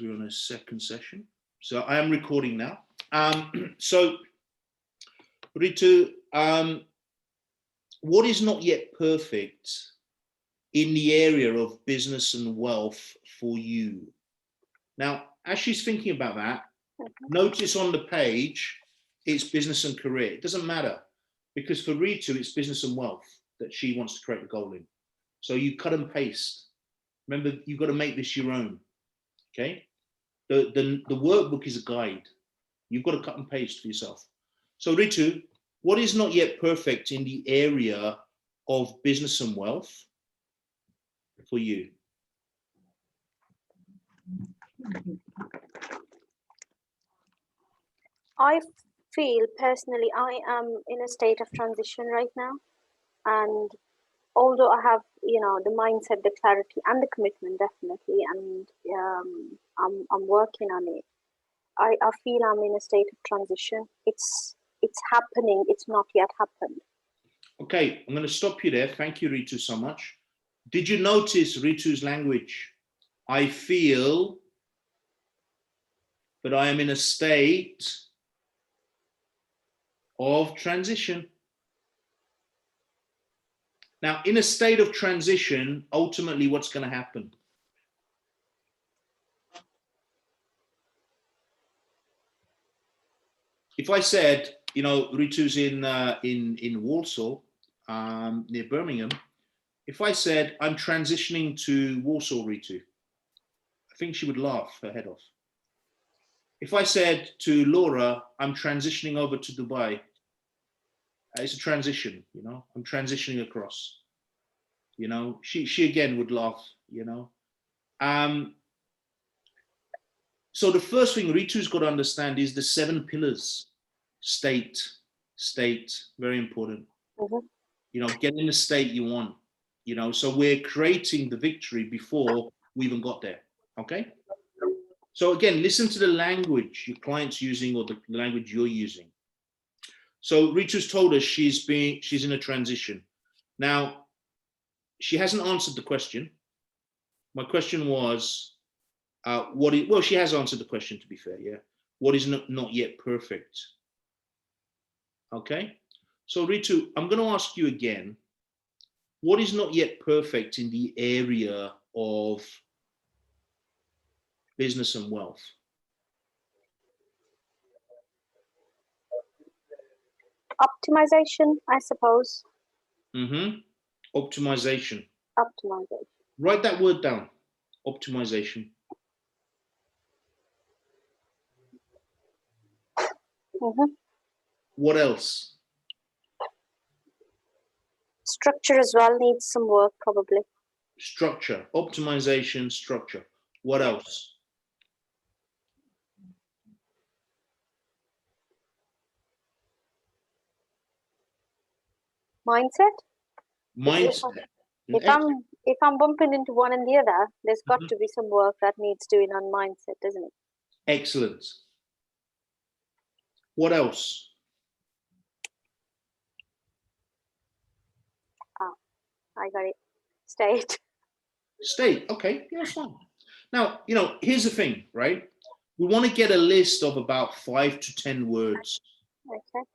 We're on a second session. So I am recording now. So Ritu, what is not yet perfect in the area of business and wealth for you? Now, as she's thinking about that, notice on the page, it's business and career. It doesn't matter, because for Ritu, it's business and wealth that she wants to create the goal in. So you cut and paste. Remember, you've got to make this your own, okay? The workbook is a guide. You've got to cut and paste for yourself. So Ritu, what is not yet perfect in the area of business and wealth for you? I feel personally I am in a state of transition right now, and although I have, the mindset, the clarity, and the commitment, definitely, and I'm working on it. I feel I'm in a state of transition. It's happening. It's not yet happened. Okay, I'm going to stop you there. Thank you, Ritu, so much. Did you notice Ritu's language? I feel, but I am in a state of transition. Now, in a state of transition, ultimately, what's going to happen? If I said, Ritu's in Warsaw, near Birmingham, if I said, I'm transitioning to Warsaw, Ritu, I think she would laugh her head off. If I said to Laura, I'm transitioning over to Dubai, it's a transition, I'm transitioning across, she again would laugh, So the first thing Ritu's got to understand is the 7 pillars. State, very important. Get in the state you want, so we're creating the victory before we even got there, okay? So again, listen to the language your client's using or the language you're using. So Ritu's told us she's in a transition. Now, she hasn't answered the question. My question was, well, she has answered the question, to be fair, yeah. What is not yet perfect? Okay, so Ritu, I'm going to ask you again, what is not yet perfect in the area of business and wealth? Optimization, I suppose. Optimization. Optimization. Write that word down, optimization. What else? Structure as well needs some work, probably. Structure, optimization, structure. What else? Mindset. Mindset. If I'm bumping into one and the other, there's got to be some work that needs doing on mindset, doesn't it? Excellent. What else? I got it. State. State. Okay, yeah, that's fine. Now, here's the thing, right? We want to get a list of about 5 to 10 words. Okay.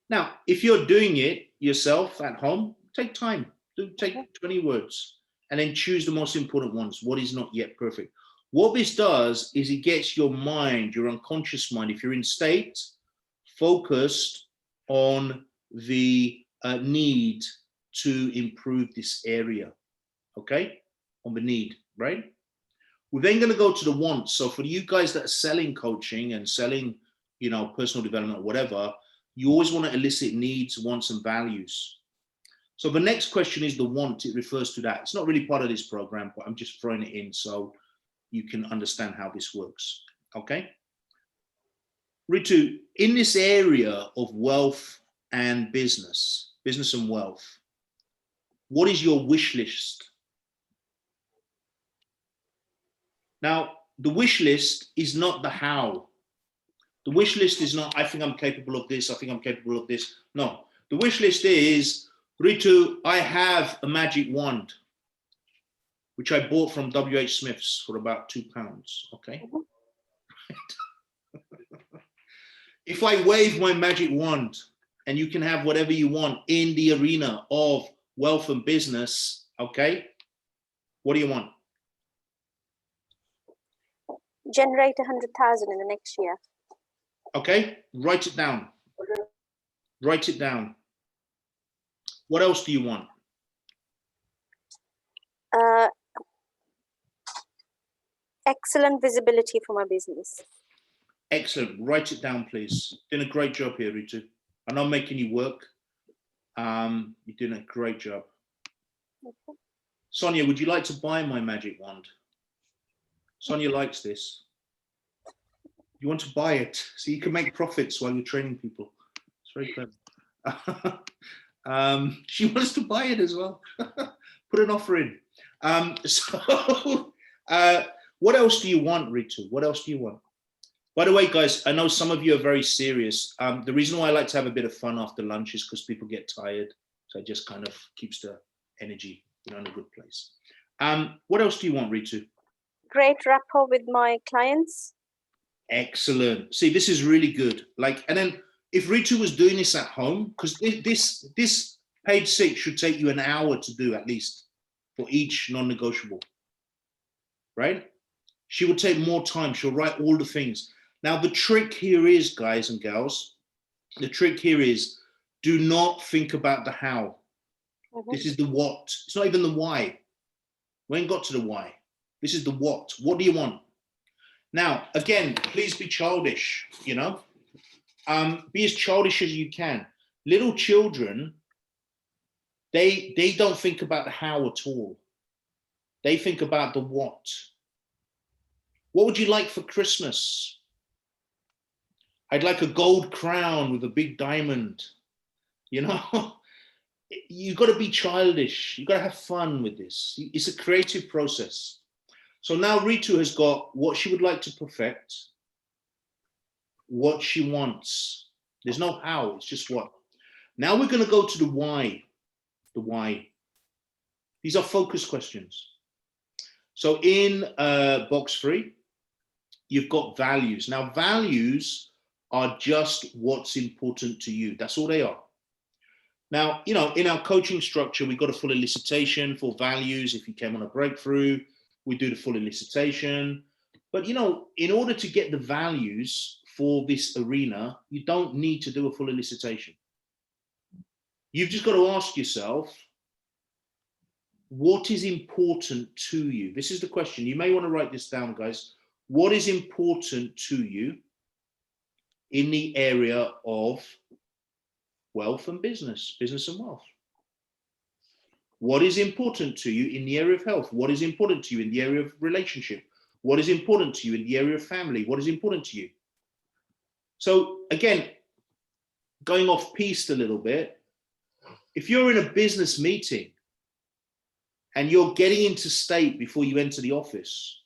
Now, if you're doing it yourself at home, take time. Take 20 words and then choose the most important ones. What is not yet perfect? What this does is it gets your mind, your unconscious mind, if you're in state, focused on the need to improve this area, okay? On the need, right? We're then going to go to the wants. So for you guys that are selling coaching and selling, personal development or whatever, you always want to elicit needs, wants, and values. So the next question is the want. It refers to that. It's not really part of this program, but I'm just throwing it in so you can understand how this works, okay? Ritu, in this area of wealth and business and wealth, what is your wish list? Now, the wish list is not the how. The wish list is not, I think I'm capable of this, I think I'm capable of this. No, the wish list is, Ritu, I have a magic wand, which I bought from WH Smith's for about £2, okay? If I wave my magic wand and you can have whatever you want in the arena of wealth and business, okay, what do you want? Generate 100,000 in the next year. Okay, write it down. Write it down. What else do you want? Excellent visibility for my business. Excellent. Write it down, please. Doing a great job here, Ritu. I'm not making you work. You're doing a great job. Okay. Sonia, would you like to buy my magic wand? Sonia likes this. You want to buy it so you can make profits while you're training people. It's very clever. She wants to buy it as well. Put an offer in. What else do you want, Ritu? What else do you want? By the way, guys, I know some of you are very serious. The reason why I like to have a bit of fun after lunch is because people get tired. So it just kind of keeps the energy, in a good place. What else do you want, Ritu? Great rapport with my clients. Excellent. See, this is really good. And then if Ritu was doing this at home, because this page 6 should take you an hour to do at least for each non-negotiable, right? She would take more time. She'll write all the things. Now, the trick here is, guys and gals, the trick here is do not think about the how. This is the what. It's not even the why. We ain't got to the why. This is the what. What do you want? Now, again, please be childish, Be as childish as you can. Little children, they don't think about the how at all. They think about the what. What would you like for Christmas? I'd like a gold crown with a big diamond. You've got to be childish. You've got to have fun with this. It's a creative process. So now Ritu has got what she would like to perfect, what she wants. There's no how, it's just what. Now we're going to go to the why. The why. These are focus questions. So in box 3, you've got values. Now, values are just what's important to you. That's all they are. Now, in our coaching structure, we've got a full elicitation for values. If you came on a breakthrough, we do the full elicitation. But, in order to get the values for this arena, you don't need to do a full elicitation. You've just got to ask yourself, what is important to you? This is the question. You may want to write this down, guys. What is important to you in the area of wealth and business and wealth? What is important to you in the area of health? What is important to you in the area of relationship? What is important to you in the area of family? What is important to you? So again, going off piste a little bit, if you're in a business meeting and you're getting into state before you enter the office,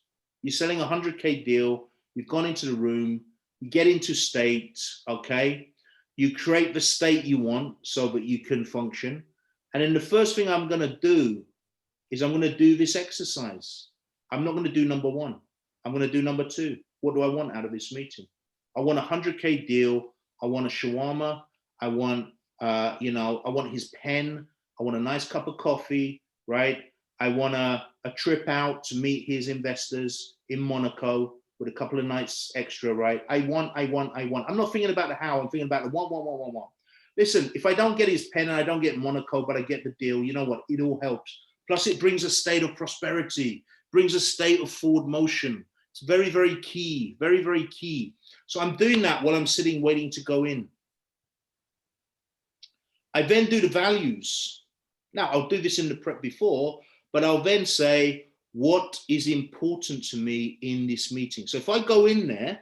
you're selling a 100K deal, you've gone into the room, you get into state, okay? You create the state you want so that you can function. And then the first thing I'm gonna do is I'm gonna do this exercise. I'm not gonna do number 1. I'm gonna do number 2. What do I want out of this meeting? I want a 100K deal. I want a shawarma. I want, I want his pen. I want a nice cup of coffee, right? I want a trip out to meet his investors in Monaco with a couple of nights extra, right? I want. I'm not thinking about the how, I'm thinking about the want. Listen, if I don't get his pen and I don't get Monaco, but I get the deal, you know what? It all helps. Plus it brings a state of prosperity, brings a state of forward motion. It's very, very key, very, very key. So I'm doing that while I'm sitting waiting to go in. I then do the values. Now I'll do this in the prep before, but I'll then say, what is important to me in this meeting? So if I go in there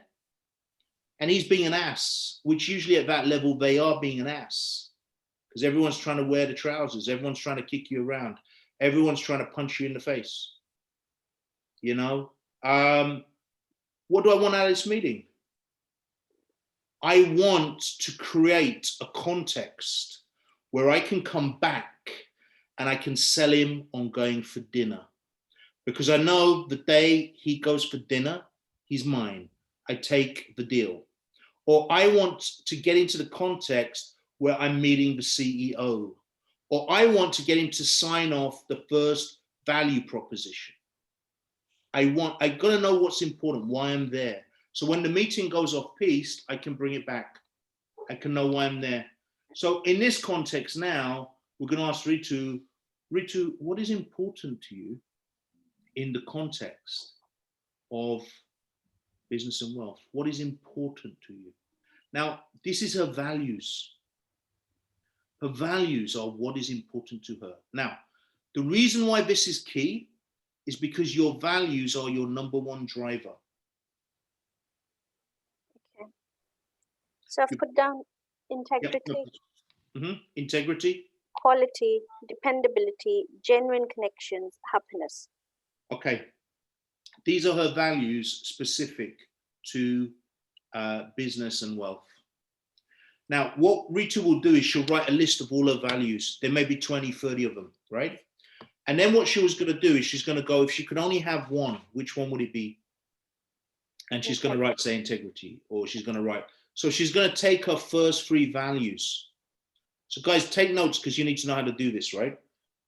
and he's being an ass, which usually at that level, they are being an ass because everyone's trying to wear the trousers. Everyone's trying to kick you around. Everyone's trying to punch you in the face. What do I want out of this meeting? I want to create a context where I can come back and I can sell him on going for dinner. Because I know the day he goes for dinner, he's mine. I take the deal. or I want to get into the context where I'm meeting the CEO, or I want to get him to sign off the first value proposition. I got to know what's important, why I'm there. So when the meeting goes off piste, I can bring it back. I can know why I'm there. So in this context now, we're going to ask Ritu, what is important to you in the context of business and wealth? What is important to you? Now, this is her values. Her values are what is important to her. Now, the reason why this is key is because your values are your number one driver. Okay. So I've put down integrity. Yep. Integrity. Quality, dependability, genuine connections, happiness. Okay. These are her values specific to business and wealth. Now, what Ritu will do is she'll write a list of all her values. There may be 20, 30 of them, right? And then what she was going to do is she's going to go, if she could only have one, which one would it be? And she's going to write, say, integrity, or she's going to write. So she's going to take her first 3 values. So guys, take notes because you need to know how to do this, right?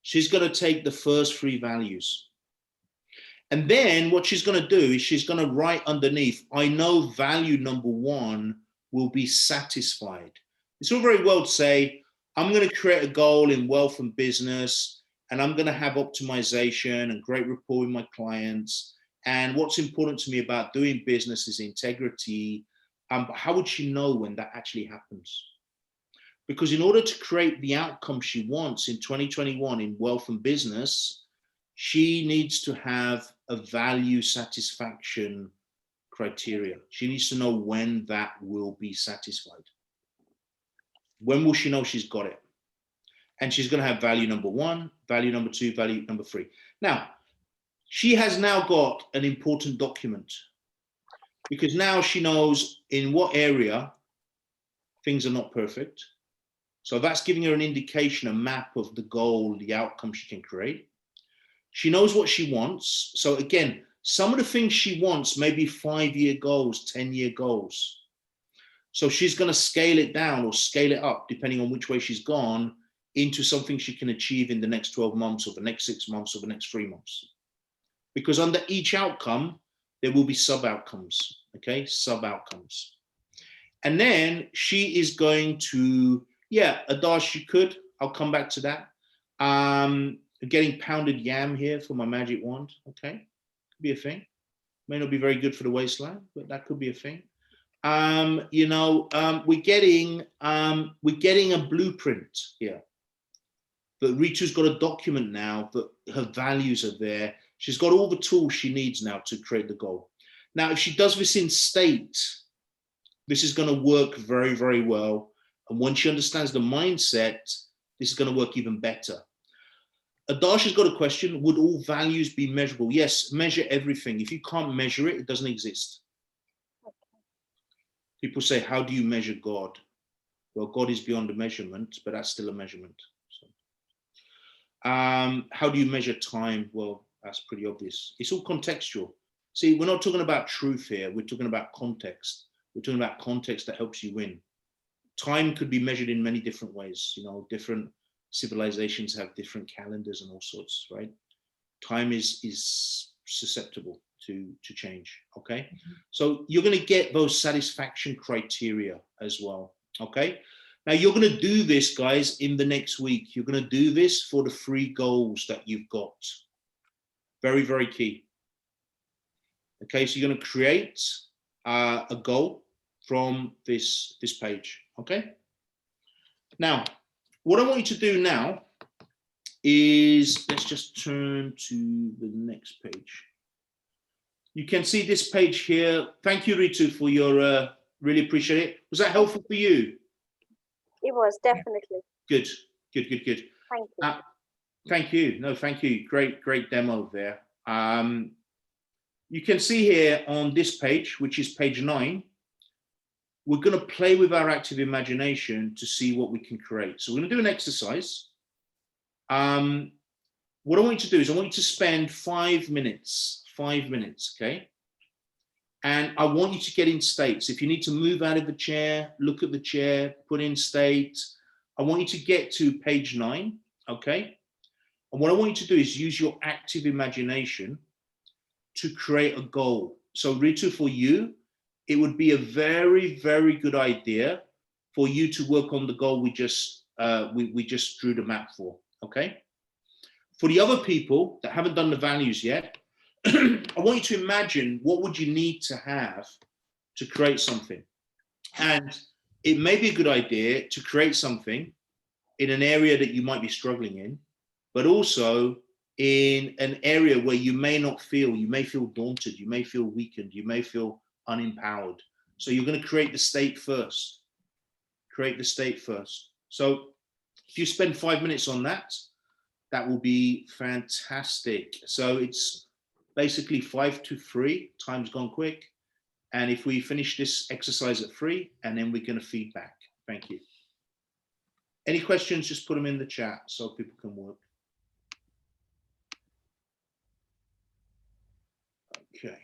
She's going to take the first 3 values. And then what she's going to do is she's going to write underneath, I know value number 1 will be satisfied. It's all very well to say, I'm going to create a goal in wealth and business, and I'm going to have optimization and great rapport with my clients. And what's important to me about doing business is integrity. How would she know when that actually happens? Because in order to create the outcome she wants in 2021 in wealth and business, she needs to have a value satisfaction criteria. She needs to know when that will be satisfied. When will she know she's got it? And she's going to have value number 1, value number 2, value number 3. Now, she has now got an important document because now she knows in what area things are not perfect. So that's giving her an indication, a map of the goal, the outcome she can create. She knows what she wants. So again, some of the things she wants may be 5-year goals, 10-year goals. So she's going to scale it down or scale it up, depending on which way she's gone, into something she can achieve in the next 12 months or the next 6 months or the next 3 months. Because under each outcome, there will be sub-outcomes, okay? Sub-outcomes. And then she is going to, Adash, you could, I'll come back to that. Getting pounded yam here for my magic wand, okay? Could be a thing. May not be very good for the waistline, but that could be a thing. We're getting a blueprint here. But Ritu's got a document now that her values are there. She's got all the tools she needs now to create the goal. Now, if she does this in state, this is going to work very, very well. And once she understands the mindset, this is going to work even better. Adash has got a question. Would all values be measurable? Yes, measure everything. If you can't measure it, it doesn't exist. People say, how do you measure God? Well, God is beyond the measurement, but that's still a measurement. So, how do you measure time? Well, that's pretty obvious. It's all contextual. See, we're not talking about truth here. We're talking about context. We're talking about context that helps you win. Time could be measured in many different ways. You know, different civilizations have different calendars and all sorts, right? Time is susceptible to change, okay? So you're going to get those satisfaction criteria as well, okay? Now you're going to do this, guys, in the next week. You're going to do this for the 3 goals that you've got. Very, very key. Okay, so you're going to create a goal from this page, okay? Now, what I want you to do now is, let's just turn to the next page. You can see this page here. Thank you, Ritu, for your, really appreciate it. Was that helpful for you? It was, definitely. Good, good, good, good. Thank you. Thank you. No, thank you. Great, great demo there. You can see here on this page, which is page 9, we're going to play with our active imagination to see what we can create. So we're going to do an exercise. What I want you to do is I want you to spend 5 minutes, okay? And I want you to get in states. If you need to move out of the chair, look at the chair, put in state. I want you to get to page 9, okay? And what I want you to do is use your active imagination to create a goal. So Ritu, for you, it would be a very, very good idea for you to work on the goal we just drew the map for, okay? For the other people that haven't done the values yet, I want you to imagine what would you need to have to create something. And it may be a good idea to create something in an area that you might be struggling in, but also in an area where you may feel daunted, you may feel weakened, you may feel unempowered. So you're going to create the state first. Create the state first. So if you spend 5 minutes on that, that will be fantastic. So it's basically 5 to 3, time's gone quick. And if we finish this exercise at 3, and then we're going to feedback. Thank you. Any questions, just put them in the chat so people can work. Okay.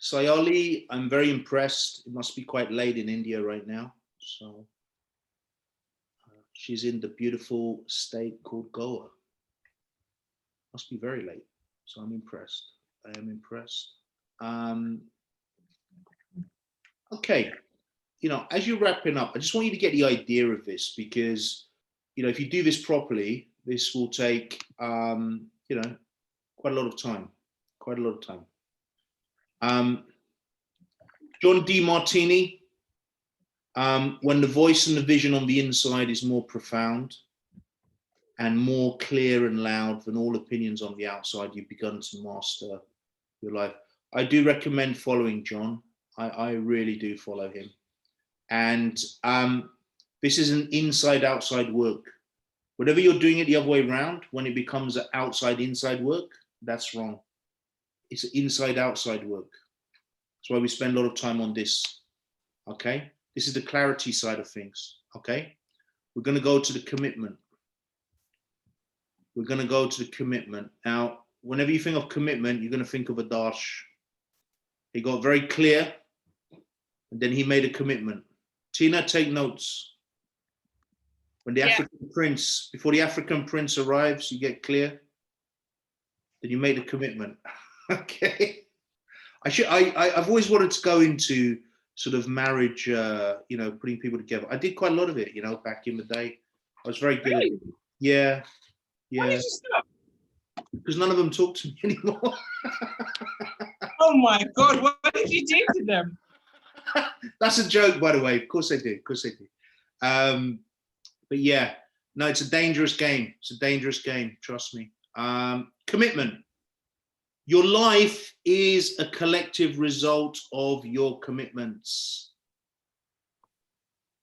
Sayali, I'm very impressed. It must be quite late in India right now. So she's in the beautiful state called Goa. Must be very late. So I'm impressed. I am impressed. Okay. You know, as you're wrapping up, I just want you to get the idea of this because, you know, if you do this properly, this will take, you know, quite a lot of time, quite a lot of time. John D. Martini, when the voice and the vision on the inside is more profound, and more clear and loud than all opinions on the outside, you've begun to master your life. I do recommend following John. I really do follow him. And this is an inside-outside work. Whatever you're doing it the other way around, when it becomes an outside-inside work, that's wrong. It's inside-outside work. That's why we spend a lot of time on this, okay? This is the clarity side of things, okay? We're going to go to the commitment. We're going to go to the commitment. Now, whenever you think of commitment, you're going to think of Adarsh. He got very clear, and then he made a commitment. Tina, take notes. When the African prince, before the African prince arrives, you get clear, then you make a commitment. Okay. I've always wanted to go into sort of marriage, you know, putting people together. I did quite a lot of it, you know, back in the day. I was very good at it. Yeah. Why did you stop? Because none of them talk to me anymore. Oh my God, what did you do to them? That's a joke, by the way. Of course I did. Of course I did. But yeah, no, it's a dangerous game. It's a dangerous game. Trust me. Commitment. Your life is a collective result of your commitments.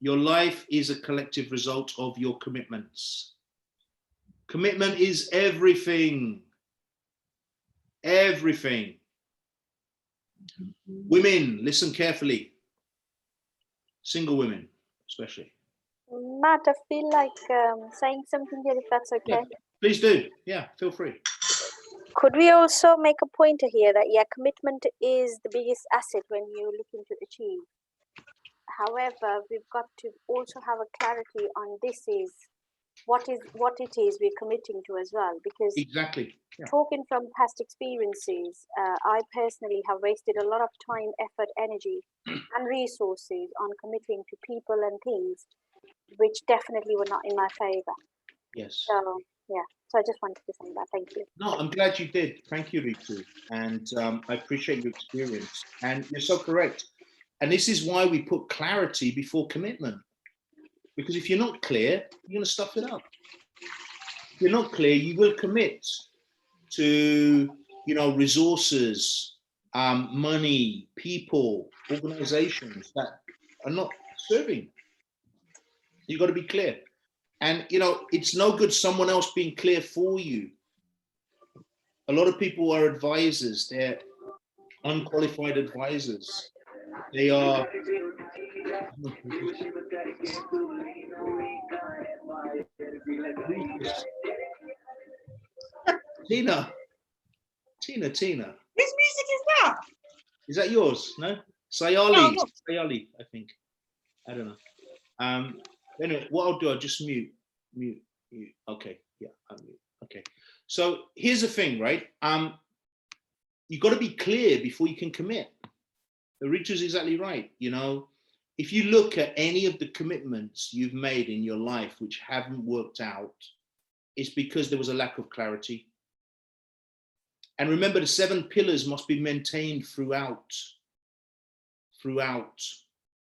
Your life is a collective result of your commitments. Commitment is everything. Everything. Women, listen carefully. Single women, especially. Matt, I feel like saying something here, if that's okay. Yeah, please do. Yeah, feel free. Could we also make a pointer here that, yeah, commitment is the biggest asset when you're looking to achieve. However, we've got to also have a clarity on this is what it is we're committing to as well. Because exactly. Yeah. Talking from past experiences, I personally have wasted a lot of time, effort, energy, and resources on committing to people and things which definitely were not in my favor. Yes. So, yeah. So I just wanted to say that. Thank you. No, I'm glad you did. Thank you, Ritu. And I appreciate your experience. And you're so correct. And this is why we put clarity before commitment. Because if you're not clear, you're going to stuff it up. If you're not clear, you will commit to, you know, resources, money, people, organizations that are not serving. You've got to be clear. And, you know, it's no good someone else being clear for you. A lot of people are advisors. They're unqualified advisors. They are. Tina. Whose music is that? Is that yours? No? Sayali, I think. I don't know. Anyway, what I'll do, I'll just mute. Okay, yeah, I'll mute. Okay. So here's the thing, right? You've got to be clear before you can commit. The Ritu's exactly right. You know, if you look at any of the commitments you've made in your life which haven't worked out, it's because there was a lack of clarity. And remember, the 7 pillars must be maintained throughout.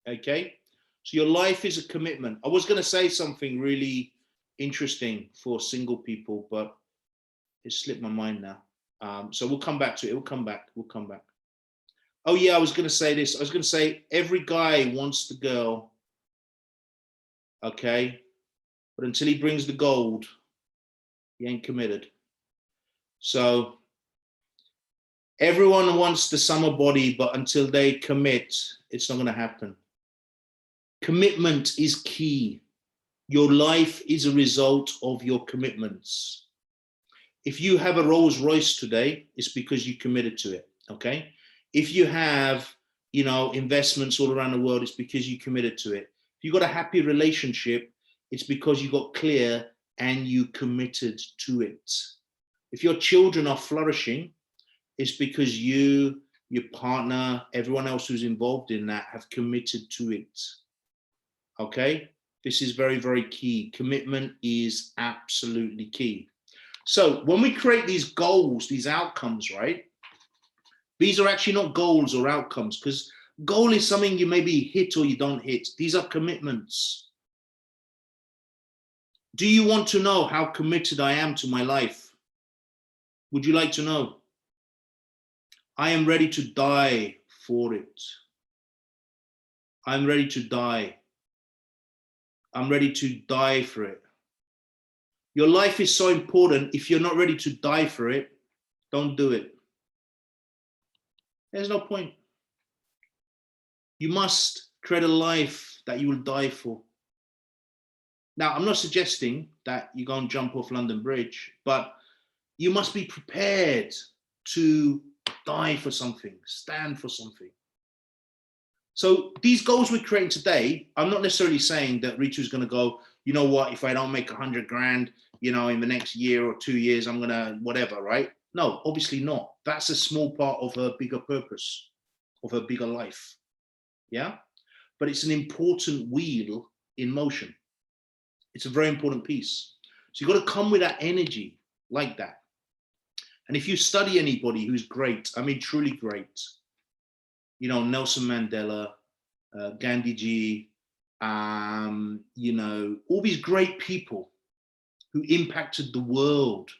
Okay? So your life is a commitment. I was going to say something really interesting for single people, but it slipped my mind now. So we'll come back to it. We'll come back. Oh yeah, I was going to say this. I was going to say every guy wants the girl. Okay? But until he brings the gold, he ain't committed. So everyone wants the summer body, but until they commit, it's not going to happen. Commitment is key. Your life is a result of your commitments. If you have a Rolls Royce today, it's because you committed to it, okay? If you have, you know, investments all around the world, it's because you committed to it. If you got a happy relationship, it's because you got clear and you committed to it. If your children are flourishing, it's because you, your partner, everyone else who's involved in that have committed to it. Okay? This is very, very key. Commitment is absolutely key. So when we create these goals, these outcomes, right? These are actually not goals or outcomes, because goal is something you maybe hit or you don't hit. These are commitments. Do you want to know how committed I am to my life? Would you like to know? I am ready to die for it. I'm ready to die. I'm ready to die for it. Your life is so important. If you're not ready to die for it, don't do it. There's no point. You must create a life that you will die for. Now, I'm not suggesting that you go and jump off London Bridge, but you must be prepared to die for something, stand for something. So these goals we're creating today, I'm not necessarily saying that Ritu's going to go, you know what, if I don't make 100 grand, you know, in the next year or 2 years, I'm going to whatever, right? No, obviously not. That's a small part of her bigger purpose, of her bigger life. Yeah. But it's an important wheel in motion. It's a very important piece. So you've got to come with that energy like that. And if you study anybody who's great, I mean, truly great, you know, Nelson Mandela, Gandhiji, you know, all these great people who impacted the world,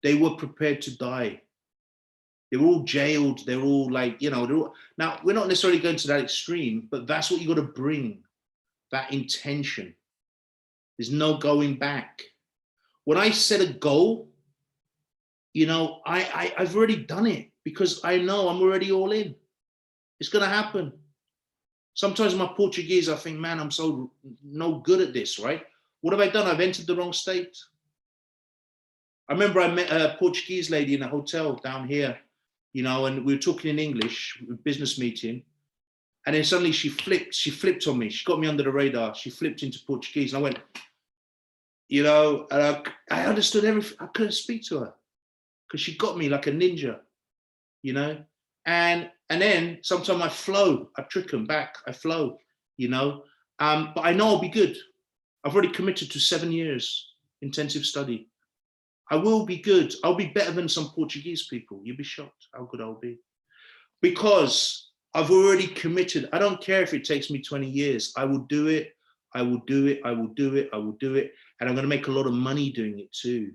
they were prepared to die. They were all jailed. They're all like, you know, all, now we're not necessarily going to that extreme, but that's what you got to bring, that intention. There's no going back. When I set a goal, you know, I've already done it because I know I'm already all in. It's going to happen. Sometimes my Portuguese, I think, man, I'm so no good at this, right? What have I done? I've entered the wrong state. I remember I met a Portuguese lady in a hotel down here, you know, and we were talking in English, business meeting. And then suddenly she flipped on me. She got me under the radar. She flipped into Portuguese. And I went, you know, and I understood everything. I couldn't speak to her because she got me like a ninja, you know. And then sometimes I flow, I trick them back, I flow, you know. But I know I'll be good. I've already committed to 7 years intensive study. I will be good. I'll be better than some Portuguese people. You'll be shocked how good I'll be. Because I've already committed. I don't care if it takes me 20 years. I will do it. I will do it. I will do it. I will do it. And I'm going to make a lot of money doing it too.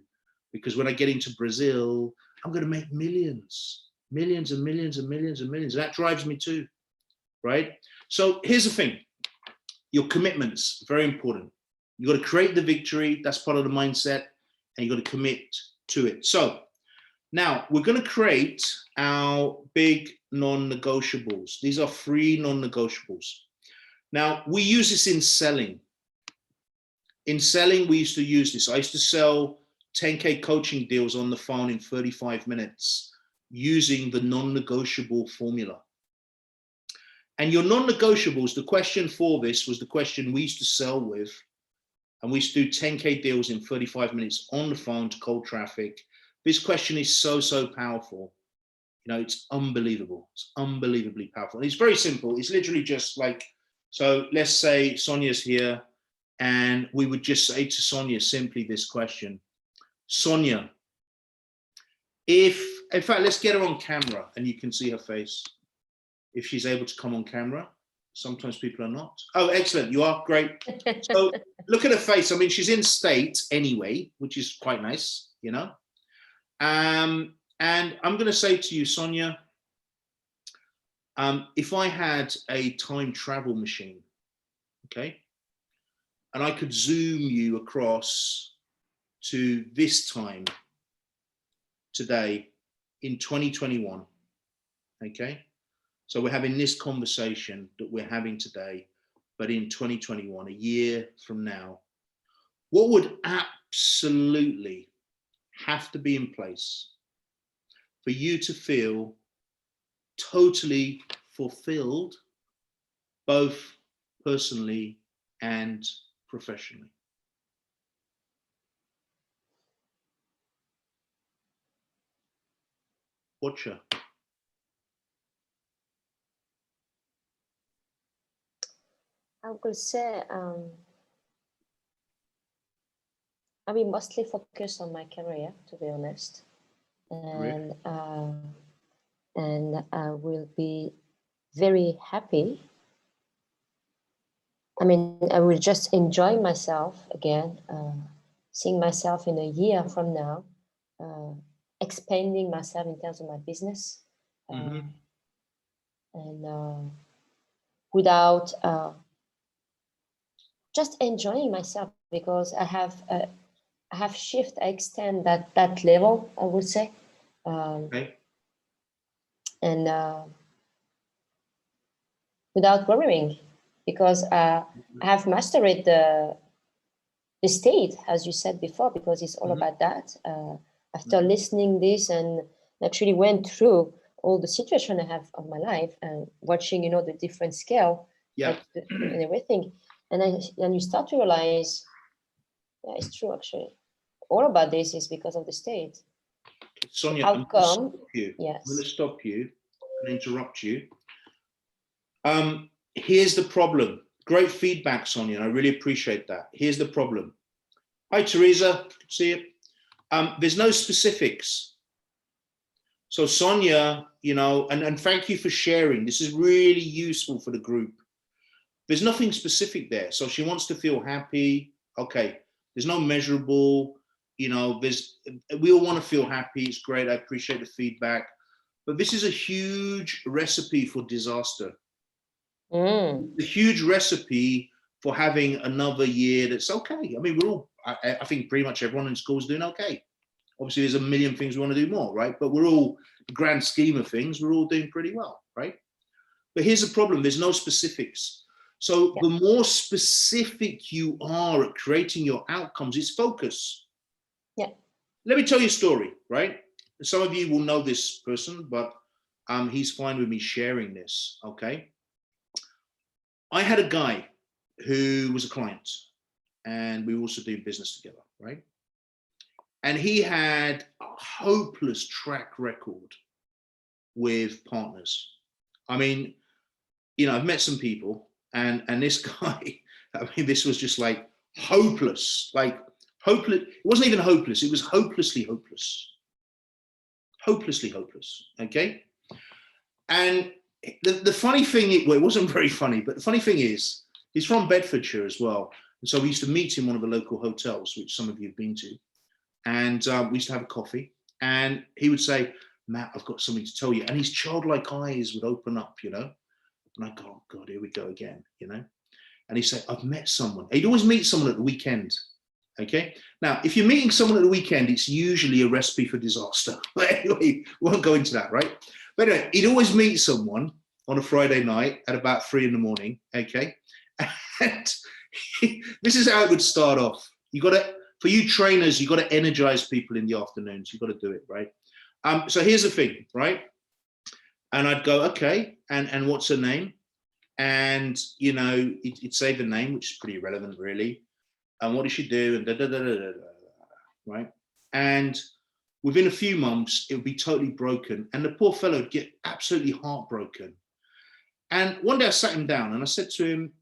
Because when I get into Brazil, I'm going to make millions, millions and millions and millions and millions. That drives me too, right? So here's the thing. Your commitments, very important. You got to create the victory. That's part of the mindset. And you got to commit to it. So now we're going to create our big non-negotiables. These are 3 non-negotiables. Now we use this in selling. In selling, we used to use this. I used to sell 10K coaching deals on the phone in 35 minutes using the non-negotiable formula. And your non-negotiables, the question for this was the question we used to sell with. And we used to do 10K deals in 35 minutes on the phone to cold traffic. This question is so, so powerful. You know, it's unbelievable. It's unbelievably powerful. And it's very simple. It's literally just like, so let's say Sonia's here and we would just say to Sonia simply this question. Sonia, in fact, let's get her on camera and you can see her face. If she's able to come on camera. Sometimes people are not. Oh, excellent. You are great. So look at her face. I mean, she's in state anyway, which is quite nice, you know. And I'm going to say to you, Sonia, if I had a time travel machine, okay, and I could zoom you across to this time today in 2021, okay. So we're having this conversation that we're having today, but in 2021, a year from now, what would absolutely have to be in place for you to feel totally fulfilled, both personally and professionally? Watch her. I would say I mean mostly focused on my career, to be honest, and I will be very happy I mean, I will just enjoy myself again, seeing myself in a year from now, expanding myself in terms of my business, and without just enjoying myself, because I have shift, I extend that level, I would say, Okay. and without worrying, because I have mastered the state, as you said before, because it's all about that. After listening this and actually went through all the situation I have of my life and watching, you know, the different scale, and everything, and you start to realize, yeah, it's true actually. All about this is because of the state. Sonia, How I'm going to come? stop you. Yes. I'm going to stop you and interrupt you. Here's the problem. Great feedback, Sonia. I really appreciate that. Here's the problem. Hi, Teresa. See you. There's no specifics. So Sonia, you know, and thank you for sharing. This is really useful for the group. There's nothing specific there. So she wants to feel happy. Okay. There's no measurable, you know, we all want to feel happy. It's great. I appreciate the feedback. But this is a huge recipe for disaster. A huge recipe for having another year that's okay. I mean, we're all, I think pretty much everyone in school is doing okay. Obviously, there's a million things we want to do more, right? But we're all, the grand scheme of things, we're all doing pretty well, right? But here's the problem, there's no specifics. So the more specific you are at creating your outcomes, it's focus. Yeah. Let me tell you a story, right? Some of you will know this person, but he's fine with me sharing this, okay? I had a guy who was a client and we were also doing business together, right? And he had a hopeless track record with partners. I mean, you know, I've met some people and this guy, I mean, this was just like hopeless, like hopeless. It wasn't even hopeless. It was hopelessly hopeless. Hopelessly hopeless, okay? And the funny thing, well, it wasn't very funny, but the funny thing is, he's from Bedfordshire as well. And so we used to meet in one of the local hotels, which some of you have been to. And we used to have a coffee. And he would say, Matt, I've got something to tell you. And his childlike eyes would open up, you know. And I go, oh God, here we go again, you know. And he'd say, I've met someone. He'd always meet someone at the weekend. Okay. Now, if you're meeting someone at the weekend, it's usually a recipe for disaster. But anyway, we won't go into that, right? But anyway, he'd always meet someone on a Friday night at about 3 a.m. Okay. And this is how it would start off. You got to, for you trainers, you got to energize people in the afternoons. You got to do it, right? So here's the thing, right? And I'd go, okay, and what's her name? And, you know, it'd say the name, which is pretty irrelevant, really. And what does she do? And da, da, da, da, da, da, right? And within a few months, it would be totally broken. And the poor fellow would get absolutely heartbroken. And one day I sat him down and I said to him,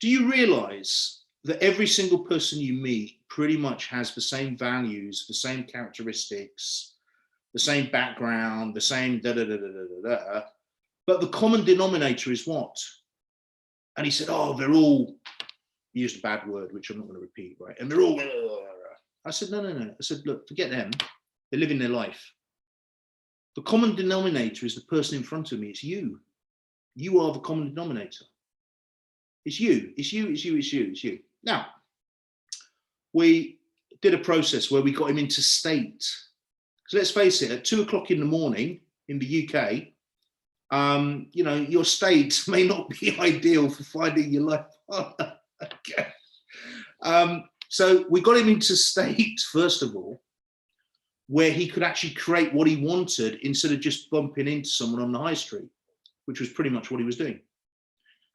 do you realize that every single person you meet pretty much has the same values, the same characteristics, the same background, the same da, da, da, da, da, da, da, but the common denominator is what? And he said, oh, they're all, he used a bad word, which I'm not going to repeat, right? And they're all, I said, no. I said, look, forget them. They're living their life. The common denominator is the person in front of me. It's you. You are the common denominator. It's you. It's you. It's you. It's you. It's you. Now, we did a process where we got him into state. So let's face it, at 2 o'clock in the morning in the UK, you know, your state may not be ideal for finding your life partner. Okay. So we got him into state, first of all, where he could actually create what he wanted instead of just bumping into someone on the high street, which was pretty much what he was doing.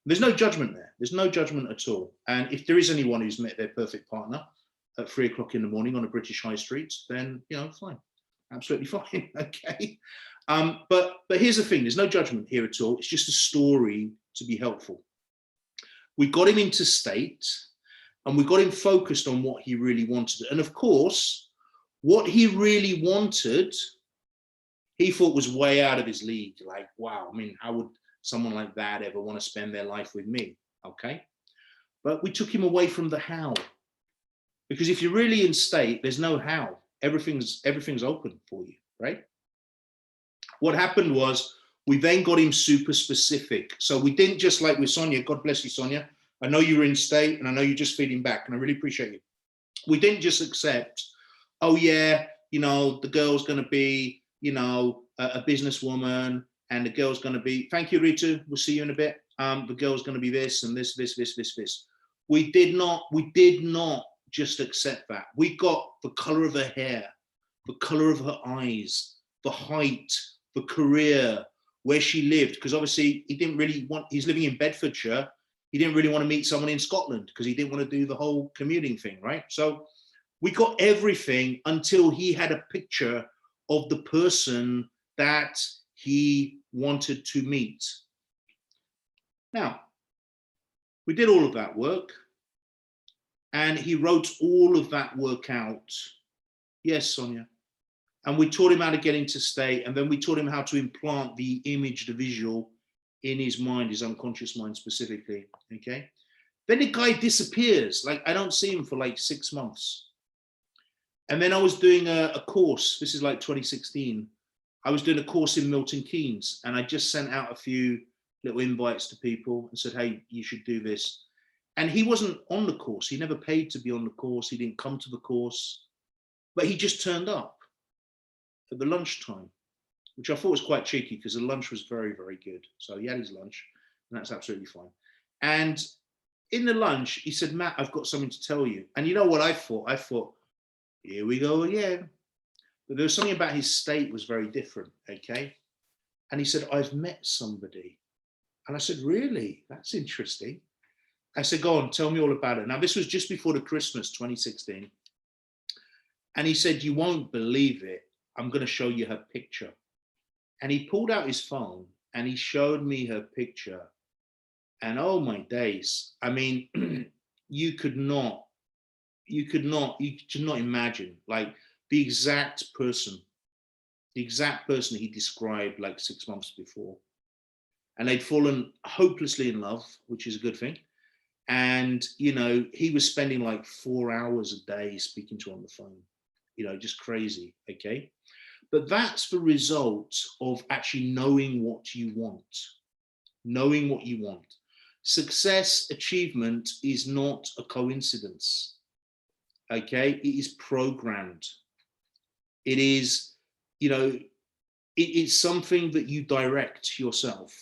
There's no judgment there. There's no judgment at all. And if there is anyone who's met their perfect partner at 3 o'clock in the morning on a British high street, then, you know, fine. Absolutely fine. Okay. But here's the thing. There's no judgment here at all. It's just a story to be helpful. We got him into state and we got him focused on what he really wanted. And of course, what he really wanted, he thought was way out of his league. Like, wow, I mean, how would someone like that ever want to spend their life with me? okay? But we took him away from the how. Because if you're really in state, there's no how. Everything's open for you, right? What happened was we then got him super specific. So we didn't just like with Sonia, God bless you, Sonia. I know you were in state and I know you're just feeding back and I really appreciate you. We didn't just accept, oh yeah, you know, the girl's going to be, you know, a businesswoman and the girl's going to be, thank you, Rita, we'll see you in a bit. The girl's going to be this and this. We did not just accept that. We got the color of her hair, the color of her eyes, the height, the career, where she lived, because obviously he didn't really want, he's living in Bedfordshire. He didn't really want to meet someone in Scotland because he didn't want to do the whole commuting thing, right? So we got everything until he had a picture of the person that he wanted to meet. Now, we did all of that work and he wrote all of that work out. Yes, Sonia. And we taught him how to get into state, and then we taught him how to implant the image, the visual in his mind, his unconscious mind specifically, okay? Then the guy disappears. Like, I don't see him for like 6 months. And then I was doing a course, this is like 2016. I was doing a course in Milton Keynes, and I just sent out a few little invites to people and said, hey, you should do this. And he wasn't on the course. He never paid to be on the course. He didn't come to the course, but he just turned up at the lunchtime, which I thought was quite cheeky because the lunch was very, very good. So he had his lunch and that's absolutely fine. And in the lunch, he said, Matt, I've got something to tell you. And you know what I thought? I thought, here we go again. But there was something about his state was very different, okay? And he said, I've met somebody. And I said, really? That's interesting. I said, go on, tell me all about it. Now, this was just before the Christmas 2016. And he said, you won't believe it. I'm going to show you her picture. And he pulled out his phone and he showed me her picture. And oh my days. I mean, you could not imagine like the exact person he described like 6 months before. And they'd fallen hopelessly in love, which is a good thing. And, you know, he was spending like 4 hours a day speaking to her on the phone, you know, just crazy. Okay. But that's the result of actually knowing what you want, knowing what you want. Success, achievement is not a coincidence. Okay. It is programmed. It is, you know, it's something that you direct yourself.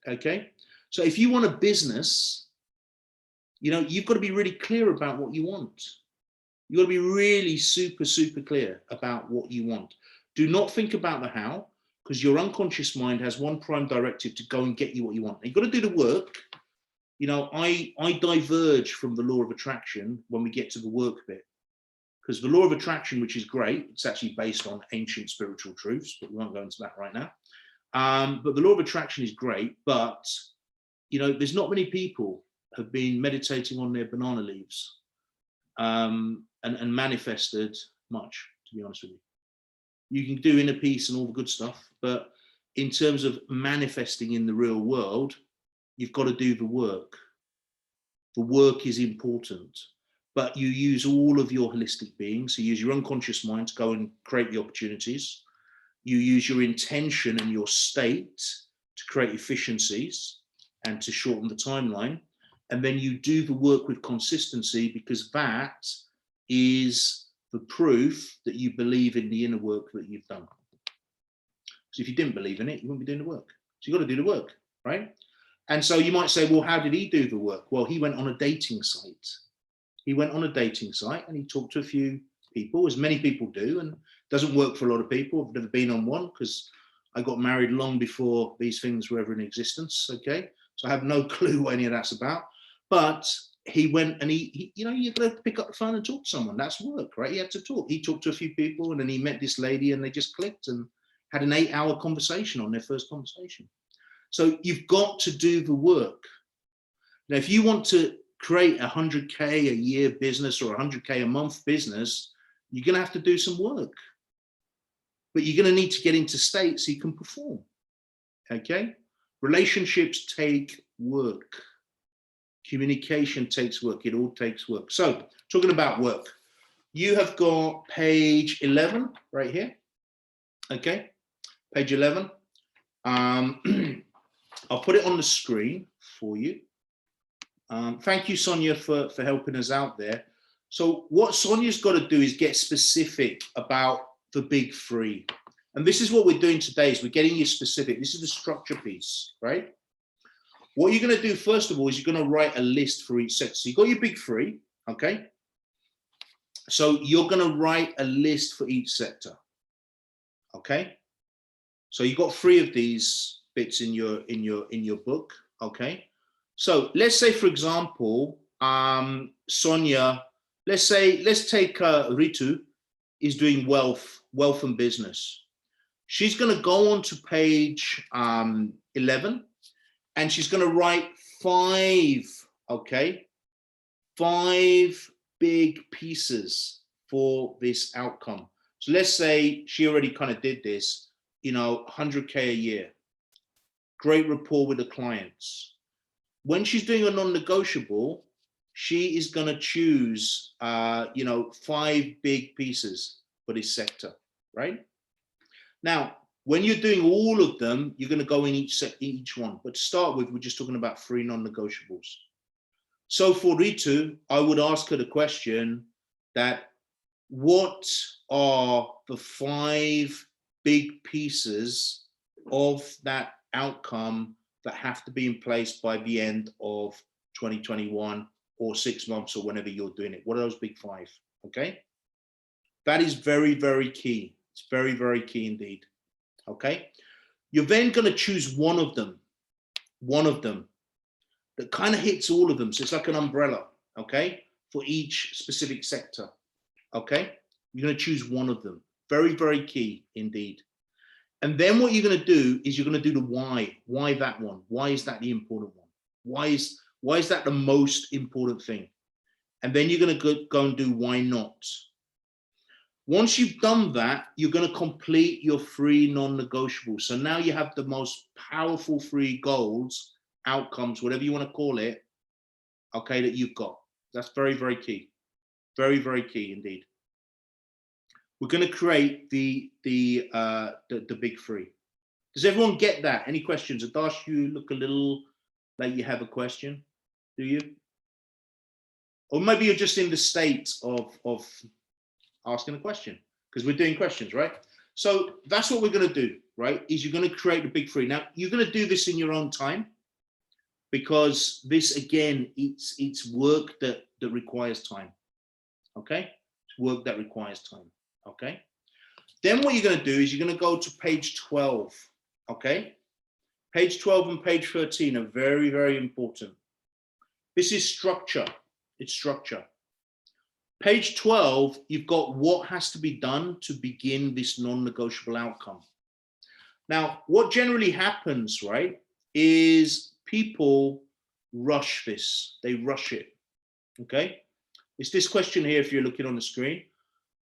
Okay. So if you want a business, you know, you've got to be really clear about what you want. You've got to be really super, super clear about what you want. Do not think about the how, because your unconscious mind has one prime directive to go and get you what you want. And you've got to do the work. You know, I diverge from the law of attraction when we get to the work bit, because the law of attraction, which is great, it's actually based on ancient spiritual truths, but we won't go into that right now. But the law of attraction is great, but, you know, there's not many people have been meditating on their banana leaves and manifested much, to be honest with you. You can do inner peace and all the good stuff, but in terms of manifesting in the real world, you've got to do the work. The work is important, but you use all of your holistic being. So you use your unconscious mind to go and create the opportunities. You use your intention and your state to create efficiencies and to shorten the timeline. And then you do the work with consistency, because that is the proof that you believe in the inner work that you've done. So if you didn't believe in it, you wouldn't be doing the work. So you've got to do the work, right? And so you might say, well, how did he do the work? Well, he went on a dating site. He went on a dating site and he talked to a few people, as many people do, and doesn't work for a lot of people. I've never been on one because I got married long before these things were ever in existence, okay? So I have no clue what any of that's about. But he went and he you know, you've got to pick up the phone and talk to someone. That's work, right? He had to talk. He talked to a few people and then he met this lady and they just clicked and had an 8-hour conversation on their first conversation. So you've got to do the work. Now, if you want to create 100K a year business or 100K a month business, you're going to have to do some work. But you're going to need to get into state so you can perform. Okay? Relationships take work. Communication takes work. It all takes work. So talking about work, you have got page 11 right here. Okay, page 11. I'll put it on the screen for you. Thank you, Sonia, for helping us out there. So what Sonia's got to do is get specific about the big three. And this is what we're doing today, is we're getting you specific. This is the structure piece, right? What you're going to do, first of all, is you're going to write a list for each sector. So you've got your big three, okay? So you're going to write a list for each sector, okay? So you've got 3 of these bits in your book, okay? So let's say, for example, Sonia, let's take Ritu is doing wealth and business. She's going to go on to page 11, and she's going to write 5, okay, 5 big pieces for this outcome. So let's say she already kind of did this, you know, 100K a year, great rapport with the clients. When she's doing a non-negotiable, she is going to choose, you know, 5 big pieces for this sector, right? Now, when you're doing all of them, you're going to go in each one. But to start with, we're just talking about 3 non-negotiables. So for Ritu, I would ask her the question that, what are the 5 big pieces of that outcome that have to be in place by the end of 2021 or 6 months or whenever you're doing it? What are those big 5? Okay. That is very, very key. It's very, very key indeed. Okay. You're then going to choose one of them that kind of hits all of them. So it's like an umbrella, okay, for each specific sector. Okay. You're going to choose one of them. Very, very key indeed. And then what you're going to do is you're going to do the why. Why that one? Why is that the important one? Why is that the most important thing? And then you're going to go and do why not. Once you've done that, you're going to complete your 3 non-negotiables. So now you have the most powerful 3 goals, outcomes, whatever you want to call it, okay, that you've got. That's very, very key. Very, very key indeed. We're going to create the big 3. Does everyone get that? Any questions? Adash, you look a little like you have a question. Do you? Or maybe you're just in the state of asking a question, because we're doing questions, right? So that's what we're going to do, right? Is you're going to create the big 3. Now, you're going to do this in your own time, because this, again, it's work that requires time, okay? It's work that requires time. Okay. Then what you're going to do is you're going to go to page 12. Okay. Page 12 and page 13 are very, very important. This is structure. It's structure. Page 12, you've got what has to be done to begin this non-negotiable outcome. Now, what generally happens, right, is people rush this. They rush it. Okay. It's this question here, if you're looking on the screen.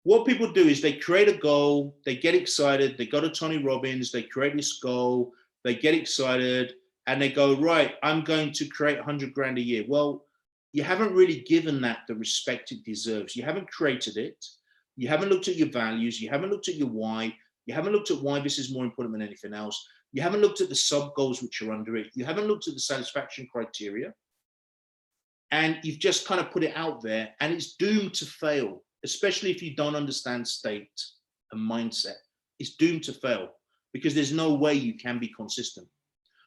What people do is they create a goal, they get excited, they go to Tony Robbins, they create this goal, they get excited, and they go, right, I'm going to create 100 grand a year. Well, you haven't really given that the respect it deserves. You haven't created it. You haven't looked at your values. You haven't looked at your why. You haven't looked at why this is more important than anything else. You haven't looked at the sub goals which are under it. You haven't looked at the satisfaction criteria. And you've just kind of put it out there, and it's doomed to fail. Especially if you don't understand state and mindset, it's doomed to fail, because there's no way you can be consistent.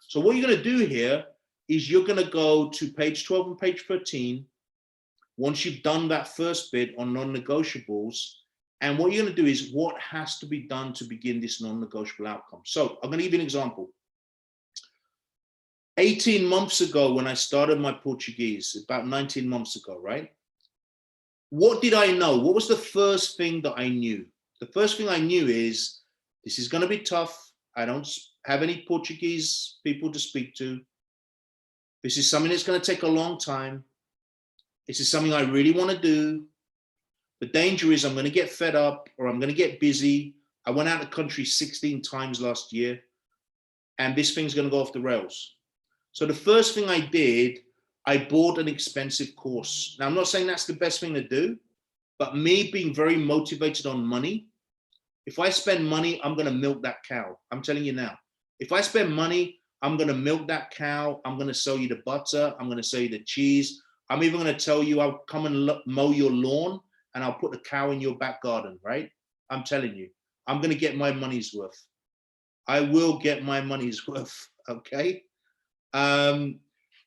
So what you're going to do here is you're going to go to page 12 and page 13. Once you've done that first bit on non-negotiables, and what you're going to do is what has to be done to begin this non-negotiable outcome. So I'm going to give you an example. 18 months ago, when I started my Portuguese, about 19 months ago, right? What did I know? What was the first thing that I knew? The first thing I knew is this is going to be tough. I don't have any Portuguese people to speak to. This is something that's going to take a long time. This is something I really want to do. The danger is I'm going to get fed up, or I'm going to get busy. I went out of the country 16 times last year, and this thing's going to go off the rails. So the first thing I did I bought an expensive course. Now, I'm not saying that's the best thing to do, but me being very motivated on money, if I spend money, I'm going to milk that cow. I'm telling you now. If I spend money, I'm going to milk that cow. I'm going to sell you the butter. I'm going to sell you the cheese. I'm even going to tell you I'll come and mow your lawn and I'll put the cow in your back garden, right? I'm telling you, I'm going to get my money's worth. I will get my money's worth, okay?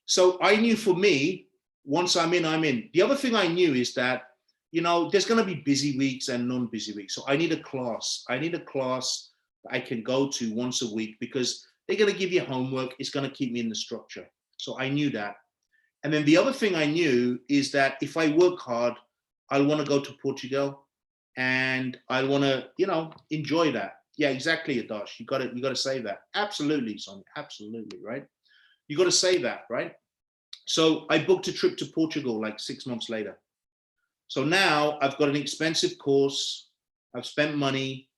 So I knew for me, once I'm in, I'm in. The other thing I knew is that, you know, there's going to be busy weeks and non-busy weeks. So I need a class. I need a class that I can go to once a week because they're going to give you homework. It's going to keep me in the structure. So I knew that. And then the other thing I knew is that if I work hard, I'll want to go to Portugal and I want to, you know, enjoy that. Yeah, exactly, Adash. You got to say that. Absolutely, Sonia. Absolutely, right? You got to say that, right? So I booked a trip to Portugal like 6 months later. So now I've got an expensive course. I've spent money.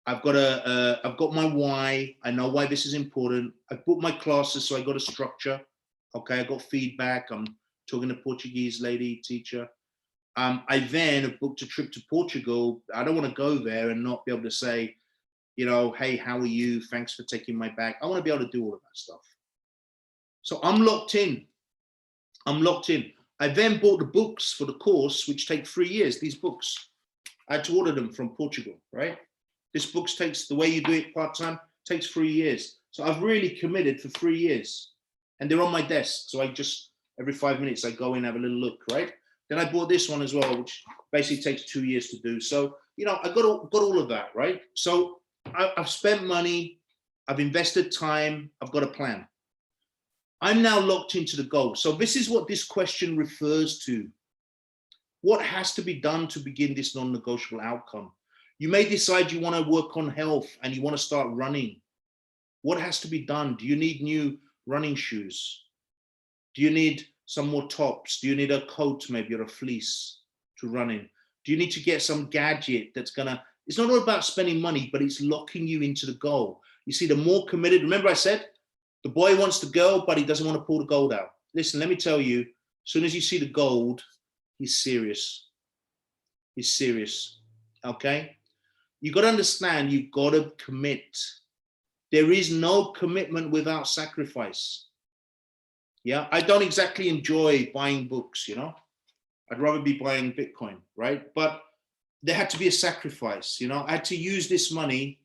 I've got my why. I know why this is important. I've booked my classes, so I got a structure. Okay, I got feedback. I'm talking to Portuguese lady teacher. I then have booked a trip to Portugal. I don't want to go there and not be able to say, you know, hey, how are you? Thanks for taking my bag. I want to be able to do all of that stuff. So I'm locked in. I'm locked in. I then bought the books for the course, which take 3 years. These books, I had to order them from Portugal, right? This books takes, the way you do it part-time, takes 3 years. So I've really committed for 3 years and they're on my desk. So I just, every 5 minutes, I go in, have a little look, right? Then I bought this one as well, which basically takes 2 years to do. So, you know, I got all of that, right? So I've spent money, I've invested time, I've got a plan. I'm now locked into the goal. So this is what this question refers to. What has to be done to begin this non-negotiable outcome? You may decide you want to work on health and you want to start running. What has to be done? Do you need new running shoes? Do you need some more tops? Do you need a coat maybe or a fleece to run in? Do you need to get some gadget that's gonna, it's not all about spending money, but it's locking you into the goal. You see, the more committed, remember I said, the boy wants the girl, but he doesn't want to pull the gold out. Listen, let me tell you, as soon as you see the gold, he's serious. He's serious, okay? You got to understand, you've got to commit. There is no commitment without sacrifice. Yeah, I don't exactly enjoy buying books, you know? I'd rather be buying Bitcoin, right? But there had to be a sacrifice, you know? I had to use this money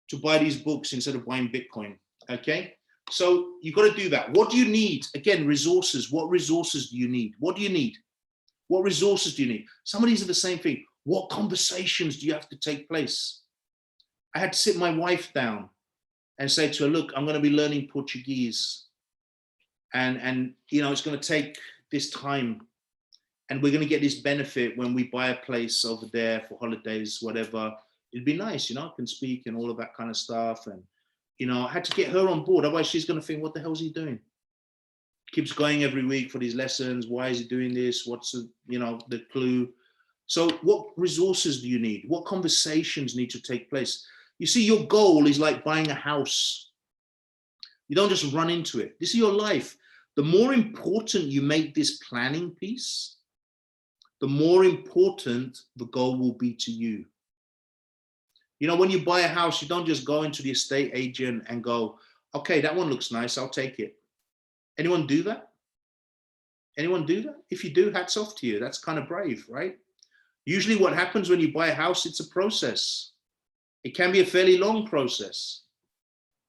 to buy these books instead of buying Bitcoin, okay? So you've got to do that. What do you need? Again, resources. What resources do you need? What do you need? What resources do you need? Some of these are the same thing. What conversations do you have to take place? I had to sit my wife down and say to her, look, I'm going to be learning Portuguese. And you know, it's going to take this time. And we're going to get this benefit when we buy a place over there for holidays, whatever. It'd be nice, you know, I can speak and all of that kind of stuff. And you know, I had to get her on board. Otherwise, she's going to think, what the hell is he doing? Keeps going every week for these lessons. Why is he doing this? What's the, you know, the clue? So what resources do you need? What conversations need to take place? You see, your goal is like buying a house. You don't just run into it. This is your life. The more important you make this planning piece, the more important the goal will be to you. You know, when you buy a house, you don't just go into the estate agent and go, okay, that one looks nice, I'll take it. Anyone do that? Anyone do that? If you do, hats off to you. That's kind of brave, right? Usually what happens when you buy a house, it's a process. It can be a fairly long process.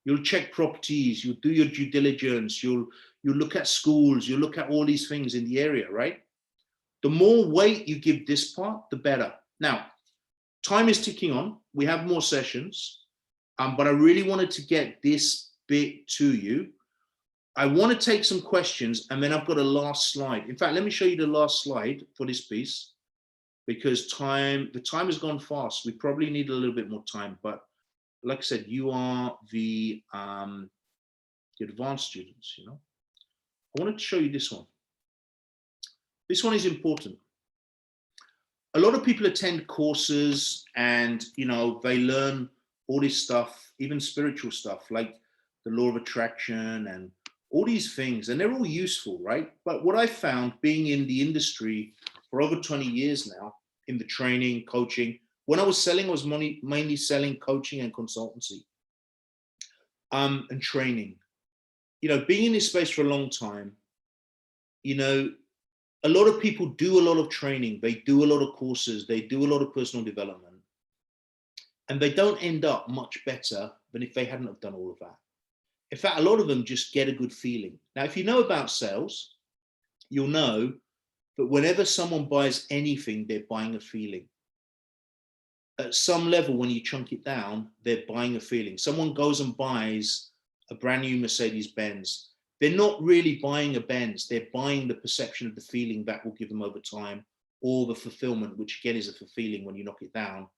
You'll check properties, you'll do your due diligence, you'll look at schools, you'll look at all these things in the area, right? The more weight you give this part, the better. Now, time is ticking on. We have more sessions, but I really wanted to get this bit to you. I want to take some questions and then I've got a last slide. In fact, let me show you the last slide for this piece because the time has gone fast. We probably need a little bit more time, but like I said, you are the advanced students, you know. I wanted to show you this one. This one is important. A lot of people attend courses and, you know, they learn all this stuff, even spiritual stuff like the law of attraction and all these things, and they're all useful, right? But what I found being in the industry for over 20 years now, in the training, coaching, when I was selling, I was mainly selling coaching and consultancy and training. You know, being in this space for a long time, you know, a lot of people do a lot of training, they do a lot of courses, they do a lot of personal development, and they don't end up much better than if they hadn't have done all of that. In fact, a lot of them just get a good feeling. Now, if you know about sales, you'll know that whenever someone buys anything, they're buying a feeling. At some level, when you chunk it down, they're buying a feeling. Someone goes and buys a brand new Mercedes Benz. They're not really buying a Benz. They're buying the perception of the feeling that will give them over time, or the fulfillment, which again is a feeling when you knock it down.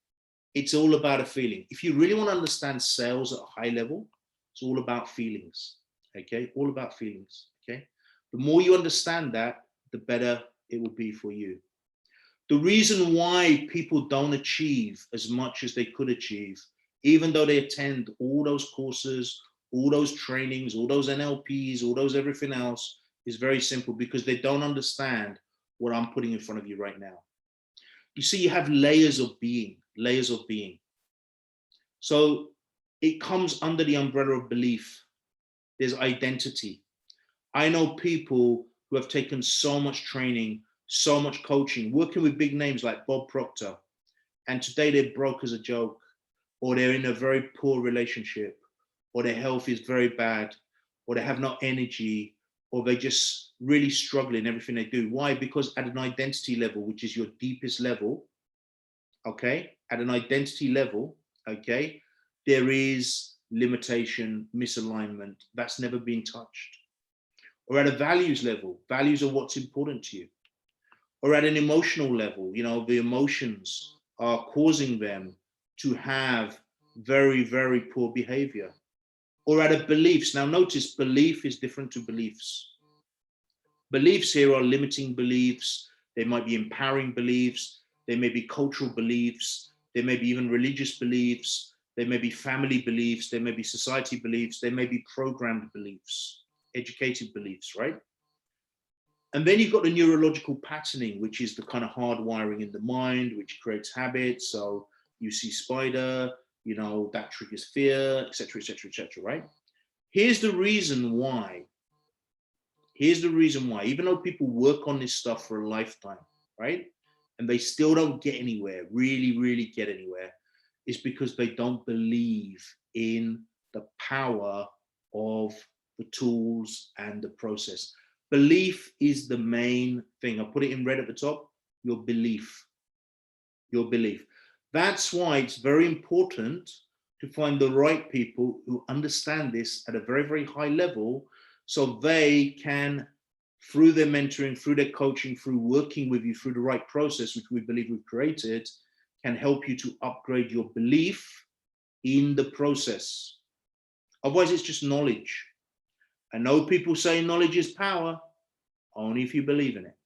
It's all about a feeling. If you really want to understand sales at a high level, it's all about feelings, okay? All about feelings, okay? The more you understand that, the better it will be for you. The reason why people don't achieve as much as they could achieve, even though they attend all those courses, all those trainings, all those NLPs, all those everything else, is very simple, because they don't understand what I'm putting in front of you right now. You see, you have layers of being, layers of being. So it comes under the umbrella of belief. There's identity. I know people who have taken so much training, so much coaching, working with big names like Bob Proctor, and today they're broke as a joke, or they're in a very poor relationship, or their health is very bad, or they have no energy, or they just really struggle in everything they do. Why? Because at an identity level, which is your deepest level, okay, at an identity level, okay, there is limitation, misalignment, that's never been touched. Or at a values level, values are what's important to you. Or at an emotional level, you know, the emotions are causing them to have very, very poor behavior. Or at a beliefs. Now notice, belief is different to beliefs. Beliefs here are limiting beliefs. They might be empowering beliefs. They may be cultural beliefs. They may be even religious beliefs. They may be family beliefs. They may be society beliefs. They may be programmed beliefs, educated beliefs, right? And then you've got the neurological patterning, which is the kind of hardwiring in the mind, which creates habits. So you see spider, you know, that triggers fear, etc., etc., etc., right? Here's the reason why. Here's the reason why, even though people work on this stuff for a lifetime, right? And they still don't get anywhere, really get anywhere, is because they don't believe in the power of the tools and the process. Belief is the main thing. I put it in red at the top, your belief, your belief. That's why it's very important to find the right people who understand this at a very, very high level, so they can, through their mentoring, through their coaching, through working with you through the right process, which we believe we've created, can help you to upgrade your belief in the process. Otherwise, it's just knowledge. I know people say knowledge is power, only if you believe in it.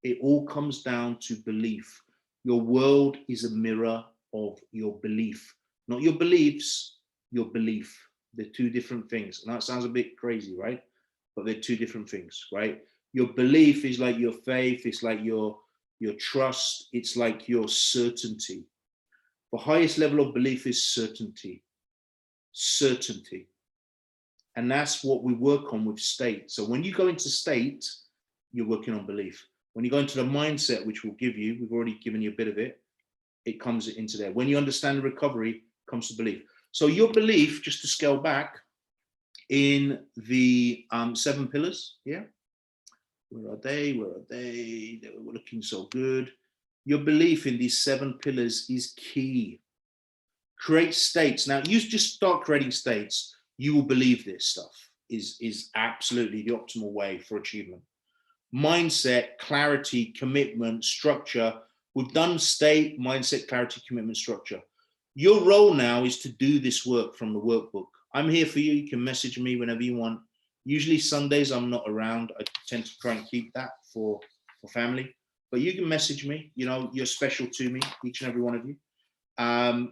It all comes down to belief. Your world is a mirror of your belief, not your beliefs, your belief. They're two different things. And that sounds a bit crazy, right? But they're two different things, right? Your belief is like your faith, it's like your trust, it's like your certainty. The highest level of belief is certainty. Certainty. And that's what we work on with state. So when you go into state, you're working on belief. When you go into the mindset, which we'll give you, we've already given you a bit of it, it comes into there. When you understand the recovery, it comes to belief. So your belief, just to scale back, in the 7 pillars, yeah? Where are they? Where are they? They were looking so good. Your belief in these 7 pillars is key. Create states. Now, you just start creating states, you will believe this stuff is absolutely the optimal way for achievement. Mindset, clarity, commitment, structure. We've done state, mindset, clarity, commitment, structure. Your role now is to do this work from the workbook. I'm here for you. You can message me whenever you want. Usually Sundays I'm not around. I tend to try and keep that for family. But you can message me. You know, you're special to me, each and every one of you.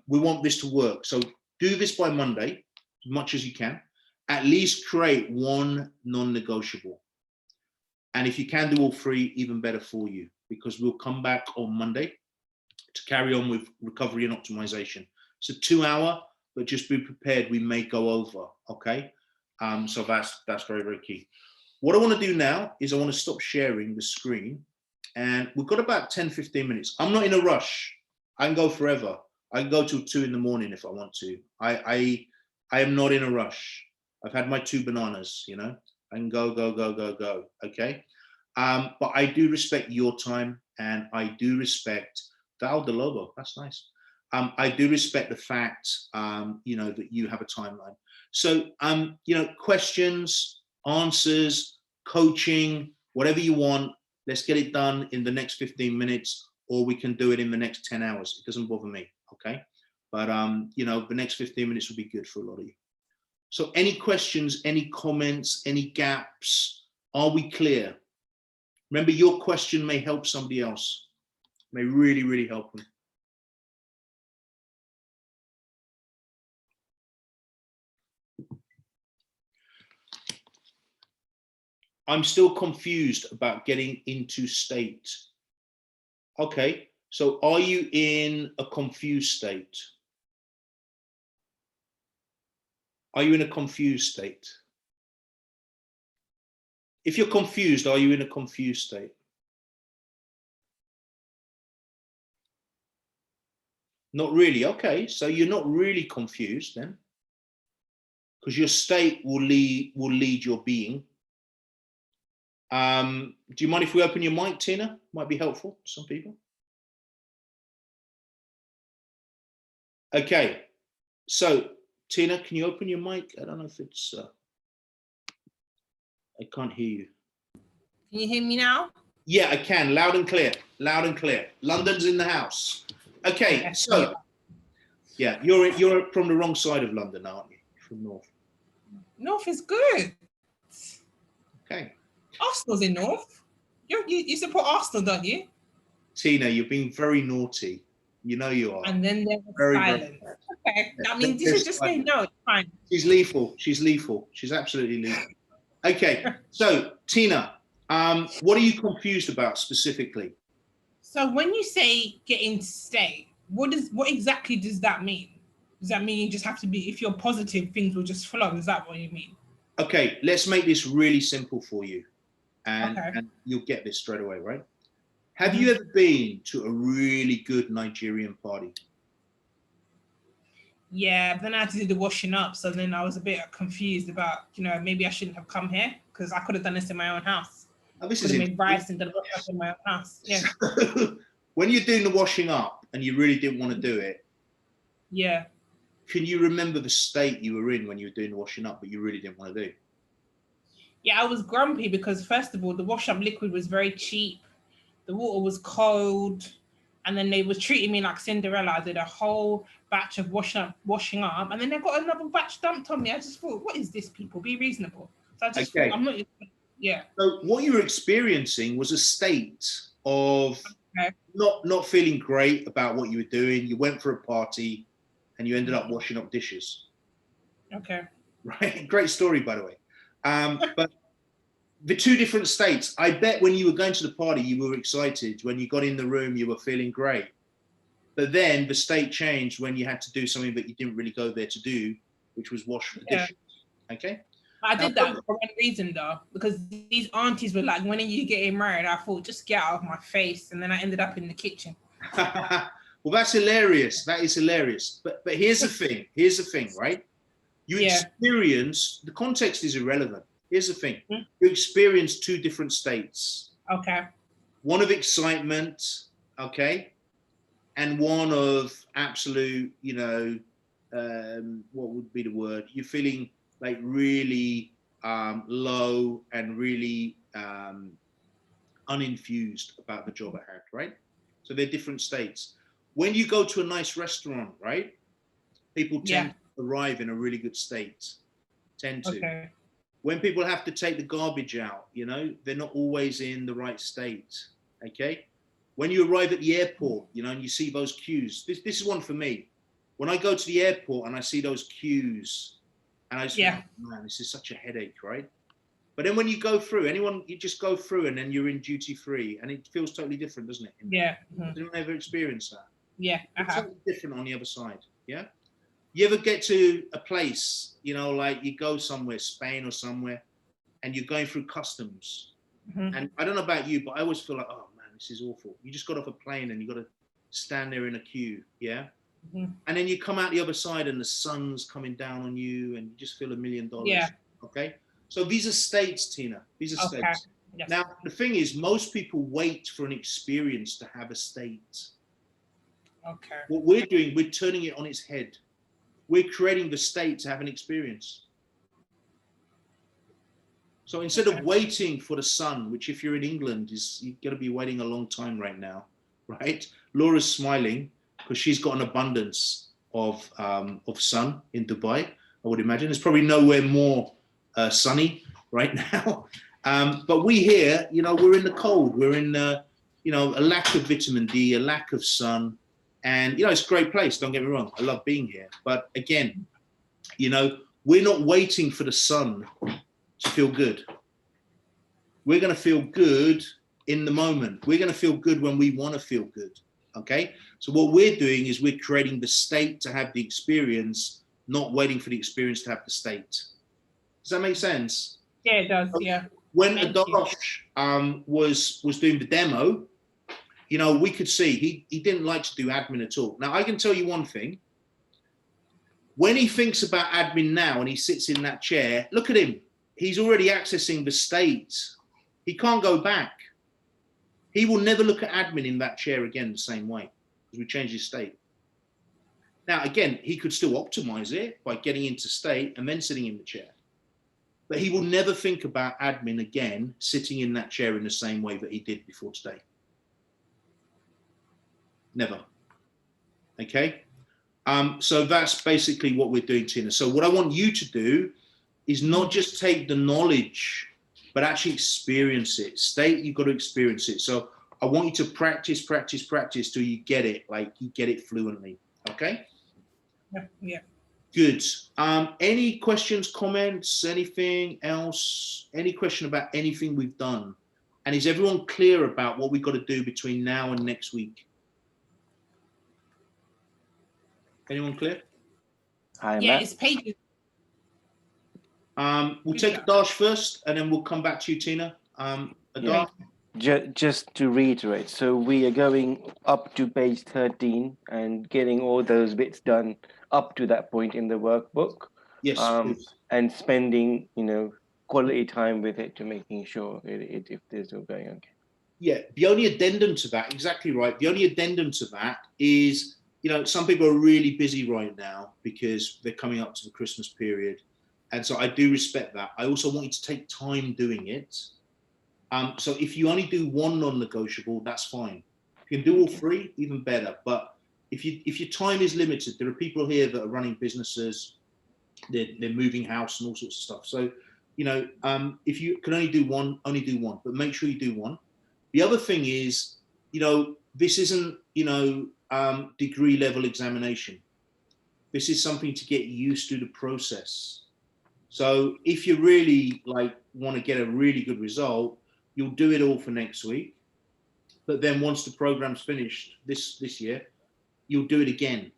We want this to work. So do this by Monday, as much as you can. at least create one non-negotiable. And if you can do all three, even better for you, because we'll come back on Monday to carry on with recovery and optimization. It's a 2 hour, but just be prepared. We may go over. Okay. So that's very, very key. What I want to do now is I want to stop sharing the screen, and we've got about 10, 15 minutes. I'm not in a rush. I can go forever. I can go till 2 in the morning if I want to. I am not in a rush. I've had my 2 bananas, you know, I can go. Okay. But I do respect your time, and I do respect Val de Lobo. That's nice. I do respect the fact, you know, that you have a timeline. So, you know, questions, answers, coaching, whatever you want, let's get it done in the next 15 minutes, or we can do it in the next 10 hours. It doesn't bother me. Okay. But, you know, the next 15 minutes will be good for a lot of you. So any questions, any comments, any gaps? Are we clear? Remember, your question may help somebody else, may really, really help them. I'm still confused about getting into state. Okay, so are you in a confused state? Are you in a confused state? If you're confused, are you in a confused state? Not really. Okay, so you're not really confused then, because your state will lead your being. Do you mind if we open your mic, Tina? Might be helpful to some people. Okay, so Tina, can you open your mic? I don't know if it's, I can't hear you. Can you hear me now? Yeah, I can, loud and clear, loud and clear. London's in the house. Okay, so, yeah, you're from the wrong side of London, aren't you? From North. North is good. Okay. Arsenal's in North. You support Arsenal, don't you? Tina, you're being very naughty. You know you are. And then there's Very, silence. very Okay, yeah, I mean, you should just say no, it's fine. She's lethal. She's lethal. She's absolutely lethal. Okay, so Tina, what are you confused about specifically? So when you say get into state, what exactly does that mean? Does that mean you just have to be, if you're positive, things will just flow? Is that what you mean? Okay, let's make this really simple for you, and, Okay. and you'll get this straight away, right? Have you ever been to a really good Nigerian party? Yeah, then I had to do the washing up. So then I was a bit confused about, you know, maybe I shouldn't have come here because I could have done this in my own house. Oh, this Could is have made rice and done wash up in my own house. Yeah. So, when you're doing the washing up and you really didn't want to do it, Yeah. can you remember the state you were in when you were doing the washing up, but you really didn't want to do? Yeah, I was grumpy because first of all, the wash up liquid was very cheap. The water was cold. And then they was treating me like Cinderella. I did a whole batch of washing up, and then they got another batch dumped on me. I just thought, what is this, people? Be reasonable. So I just thought, I'm not, yeah. So what you were experiencing was a state of not feeling great about what you were doing. You went for a party and you ended up washing up dishes. Okay. Right. Great story, by the way. But the two different states, I bet when you were going to the party, you were excited. When you got in the room, you were feeling great. But then the state changed when you had to do something that you didn't really go there to do, which was wash the dishes. Okay. I did that for one reason though, because these aunties were like, when are you getting married? I thought, just get out of my face. And then I ended up in the kitchen. Well, that's hilarious. That is hilarious. But here's the thing. Here's the thing, right? You experience, the context is irrelevant. Here's the thing. You experience two different states. Okay. One of excitement, okay? And one of absolute, you know, what would be the word? You're feeling like really low and really uninfused about the job at hand, right? So they're different states. When you go to a nice restaurant, right? People tend to arrive in a really good state, tend to. Okay. When people have to take the garbage out, you know, they're not always in the right state, okay? When you arrive at the airport, you know, and you see those queues, this is one for me. When I go to the airport and I see those queues, And I just think, oh, man, this is such a headache, right? But then when you go through, you just go through and then you're in duty free and it feels totally different, doesn't it? Yeah. Did you ever experience that? Yeah, I It's have. totally different on the other side. Yeah. You ever get to a place, you know, like you go somewhere, Spain or somewhere, and you're going through customs. And I don't know about you, but I always feel like, oh man, this is awful. You just got off a plane and you got to stand there in a queue. Yeah. And then you come out the other side and the sun's coming down on you and you just feel $1 million. Yeah. Okay. So these are states, Tina. These are states. Yes. Now, the thing is, most people wait for an experience to have a state. Okay. What we're doing, we're turning it on its head. We're creating the state to have an experience. So instead of waiting for the sun, which if you're in England, you're going to be waiting a long time right now, right? Laura's smiling because she's got an abundance of sun in Dubai, I would imagine. There's probably nowhere more sunny right now. But we here, you know, we're in the cold. We're in, you know, a lack of vitamin D, a lack of sun. And, you know, it's a great place. Don't get me wrong. I love being here. But again, you know, we're not waiting for the sun to feel good. We're going to feel good in the moment. We're going to feel good when we want to feel good. Okay. So what we're doing is we're creating the state to have the experience, not waiting for the experience to have the state. Does that make sense? Yeah, it does. Yeah. When Adosh was doing the demo, you know, we could see he didn't like to do admin at all. Now, I can tell you one thing. When he thinks about admin now and he sits in that chair, look at him. He's already accessing the state. He can't go back. He will never look at admin in that chair again the same way because we changed his state. Now, again, he could still optimize it by getting into state and then sitting in the chair. But he will never think about admin again, sitting in that chair in the same way that he did before today. Never. Okay. So that's basically what we're doing, Tina. So what I want you to do is not just take the knowledge, but actually experience it. State, you've got to experience it. So I want you to practice till you get it, like you get it fluently. Okay? Yeah. Good. Any questions, comments, anything else? Any question about anything we've done? And is everyone clear about what we've got to do between now and next week? Anyone clear? Hi, Yeah, Matt. it's pages. We'll take Adarsh first, and then we'll come back to you, Tina. Adarsh? Just to reiterate, so we are going up to page 13 and getting all those bits done up to that point in the workbook. Yes. And spending, you know, quality time with it to making sure if there's all going okay. Yeah, the only addendum to that, exactly right. The only addendum to that is, you know, some people are really busy right now because they're coming up to the Christmas period. And so I do respect that. I also want you to take time doing it. So if you only do one non-negotiable, that's fine. If you can do all three, even better. But if your time is limited, there are people here that are running businesses, they're moving house and all sorts of stuff. So, you know, if you can only do one, but make sure you do one. The other thing is, you know, this isn't, you know, degree level examination. This is something to get used to the process. So if you really like want to get a really good result, you'll do it all for next week. But then once the program's finished this year, you'll do it again,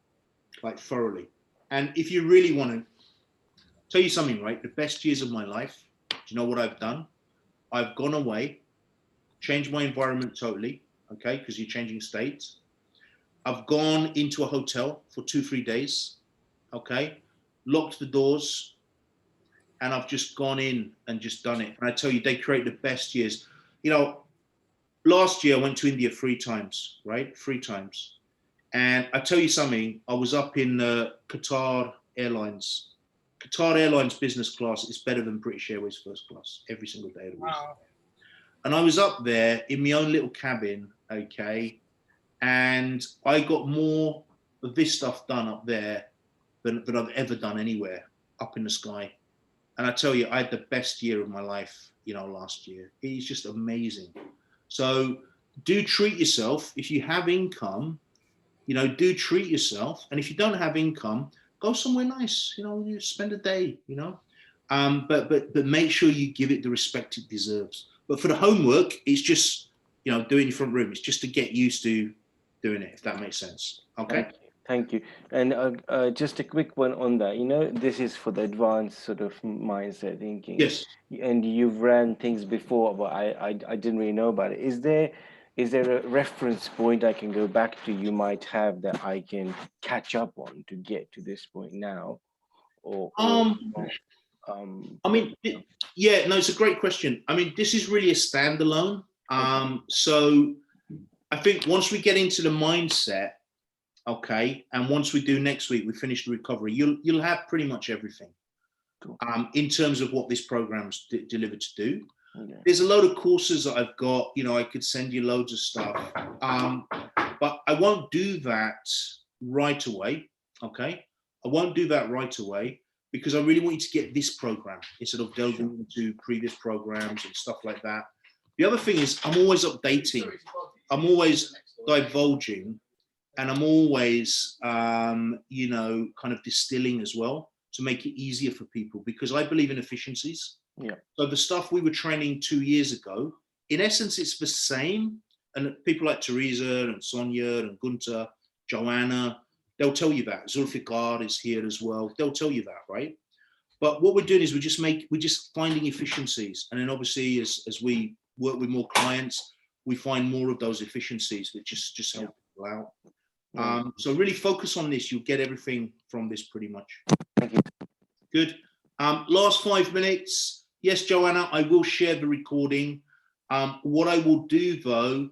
like thoroughly. And if you really want to, tell you something, right? The best years of my life, do you know what I've done? I've gone away, changed my environment totally, okay? Because you're changing states. I've gone into a hotel for 2-3 days, okay? Locked the doors, and I've just gone in and just done it. And I tell you, they create the best years. You know, last year I went to India 3 times, right? 3 times. And I tell you something, I was up in Qatar Airlines. Qatar Airlines business class is better than British Airways first class every single day of the week. Wow. And I was up there in my own little cabin, okay? And I got more of this stuff done up there than I've ever done anywhere up in the sky. And I tell you, I had the best year of my life, you know, last year. It's just amazing. So do treat yourself. If you have income, you know, do treat yourself. And if you don't have income, go somewhere nice, you know, you spend a day, you know, but make sure you give it the respect it deserves. But for the homework, it's just, you know, doing your front room. It's just to get used to doing it, if that makes sense. Okay. Thank you. And just a quick one on that. You know, this is for the advanced sort of mindset thinking. Yes. And you've ran things before, but I didn't really know about it. Is there a reference point I can go back to you might have that I can catch up on to get to this point now? I mean, yeah, no, it's a great question. I mean, this is really a standalone. So I think once we get into the mindset, okay, and once we do next week, we finish the recovery, you'll have pretty much everything. Cool. In terms of what this program's delivered to do. Okay. There's a load of courses that I've got, you know, I could send you loads of stuff, but I won't do that right away, okay? I won't do that right away because I really want you to get this program instead of delving into previous programs and stuff like that. The other thing is I'm always updating, I'm always divulging, and I'm always, you know, kind of distilling as well to make it easier for people because I believe in efficiencies. Yeah. So the stuff we were training 2 years ago, in essence, it's the same. And people like Teresa and Sonia and Gunter, Joanna, they'll tell you that. Zulfikar is here as well. They'll tell you that, right? But what we're doing is we're just finding efficiencies. And then obviously as we work with more clients, we find more of those efficiencies that just help people out. So really focus on this. You'll get everything from this pretty much. Thank you. Good. Last 5 minutes. Yes, Joanna, I will share the recording. What I will do though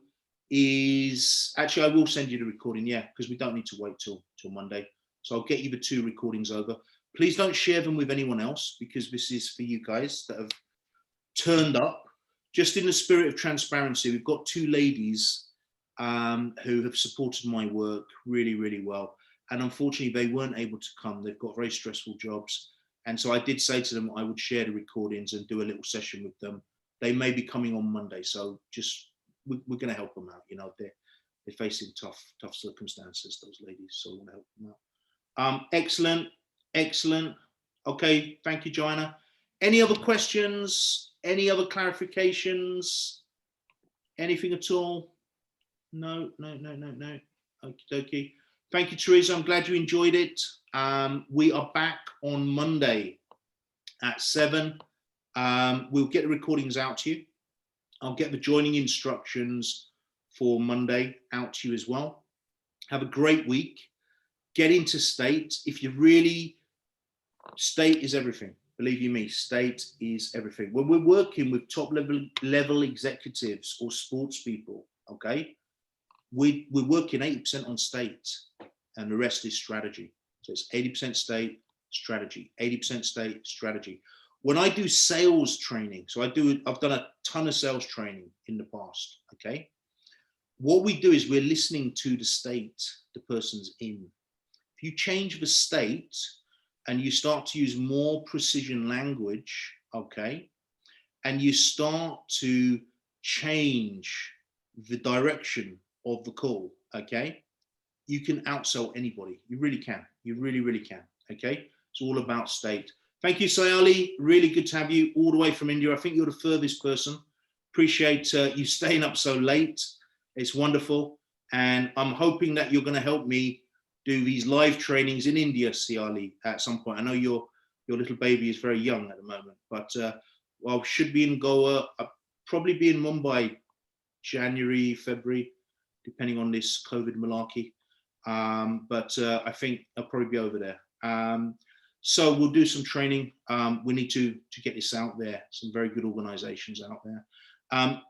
is actually I will send you the recording, yeah, because we don't need to wait till Monday. So I'll get you the 2 recordings over. Please don't share them with anyone else because this is for you guys that have turned up. Just in the spirit of transparency, we've got 2 ladies who have supported my work really, really well. And unfortunately, they weren't able to come. They've got very stressful jobs. And so I did say to them, I would share the recordings and do a little session with them. They may be coming on Monday. So just, we're going to help them out. You know, they're facing tough circumstances, those ladies. So we want to help them out. Excellent. Excellent. Okay. Thank you, Joanna. Any other questions? Any other clarifications? Anything at all? No. Okie dokie. Thank you, Teresa. I'm glad you enjoyed it. We are back on Monday at 7. We'll get the recordings out to you. I'll get the joining instructions for Monday out to you as well. Have a great week. Get into state. If you really, state is everything. Believe you me, state is everything. When we're working with top level executives or sports people, okay, we're working 80% on state and the rest is strategy. So it's 80% state, strategy, 80% state, strategy. When I do sales training, so I've done a ton of sales training in the past, okay? What we do is we're listening to the state the person's in. If you change the state and you start to use more precision language, okay, and you start to change the direction of the call, okay, you can outsell anybody. You really can. You really, really can, okay? It's all about state. Thank you, Sayali. Really good to have you all the way from India. I think you're the furthest person. Appreciate you staying up so late. It's wonderful. And I'm hoping that you're going to help me do these live trainings in India, Sayali, at some point. I know your little baby is very young at the moment, but well, should be in Goa. I'll probably be in Mumbai January, February, depending on this COVID malarkey. But I think I'll probably be over there. So we'll do some training. We need to get this out there. Some very good organizations out there.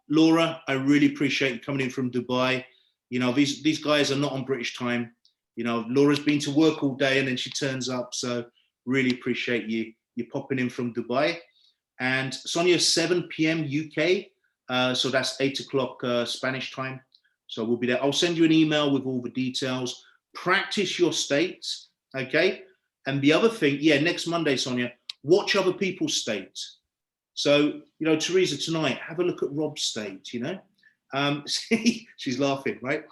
Laura, I really appreciate you coming in from Dubai. You know, these guys are not on British time. You know, Laura's been to work all day and then she turns up. So really appreciate you popping in from Dubai. And Sonia, 7 p.m. UK. So that's 8 o'clock Spanish time. So we'll be there. I'll send you an email with all the details. Practice your states, okay? And the other thing, yeah, next Monday, Sonia, watch other people's states. So, you know, Teresa, tonight, have a look at Rob's state, you know? See, she's laughing, right?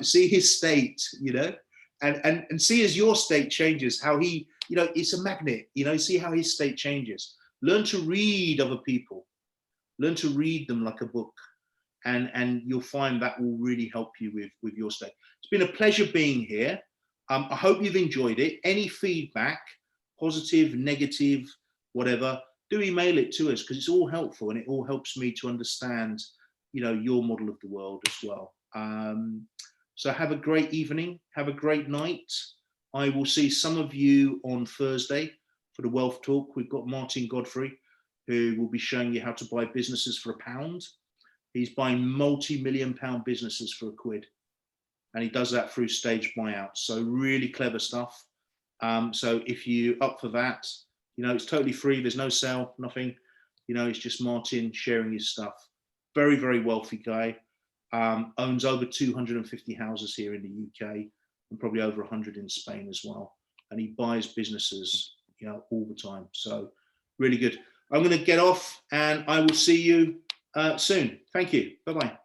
See his state, you know? And see as your state changes, how he you know, it's a magnet, you know, see how his state changes. Learn to read other people, learn to read them like a book, and you'll find that will really help you with your state. It's been a pleasure being here. I hope you've enjoyed it. Any feedback, positive, negative, whatever, do email it to us, because it's all helpful and it all helps me to understand, you know, your model of the world as well. So have a great evening, have a great night. I will see some of you on Thursday for the Wealth Talk. We've got Martin Godfrey, who will be showing you how to buy businesses for £1. He's buying multi-million-pound businesses for £1. And he does that through stage buyouts. So really clever stuff. So if you're up for that, you know, it's totally free. There's no sale, nothing. You know, it's just Martin sharing his stuff. Very, very wealthy guy. Owns over 250 houses here in the UK and probably over 100 in Spain as well. And he buys businesses, you know, all the time. So really good. I'm going to get off and I will see you soon. Thank you. Bye-bye.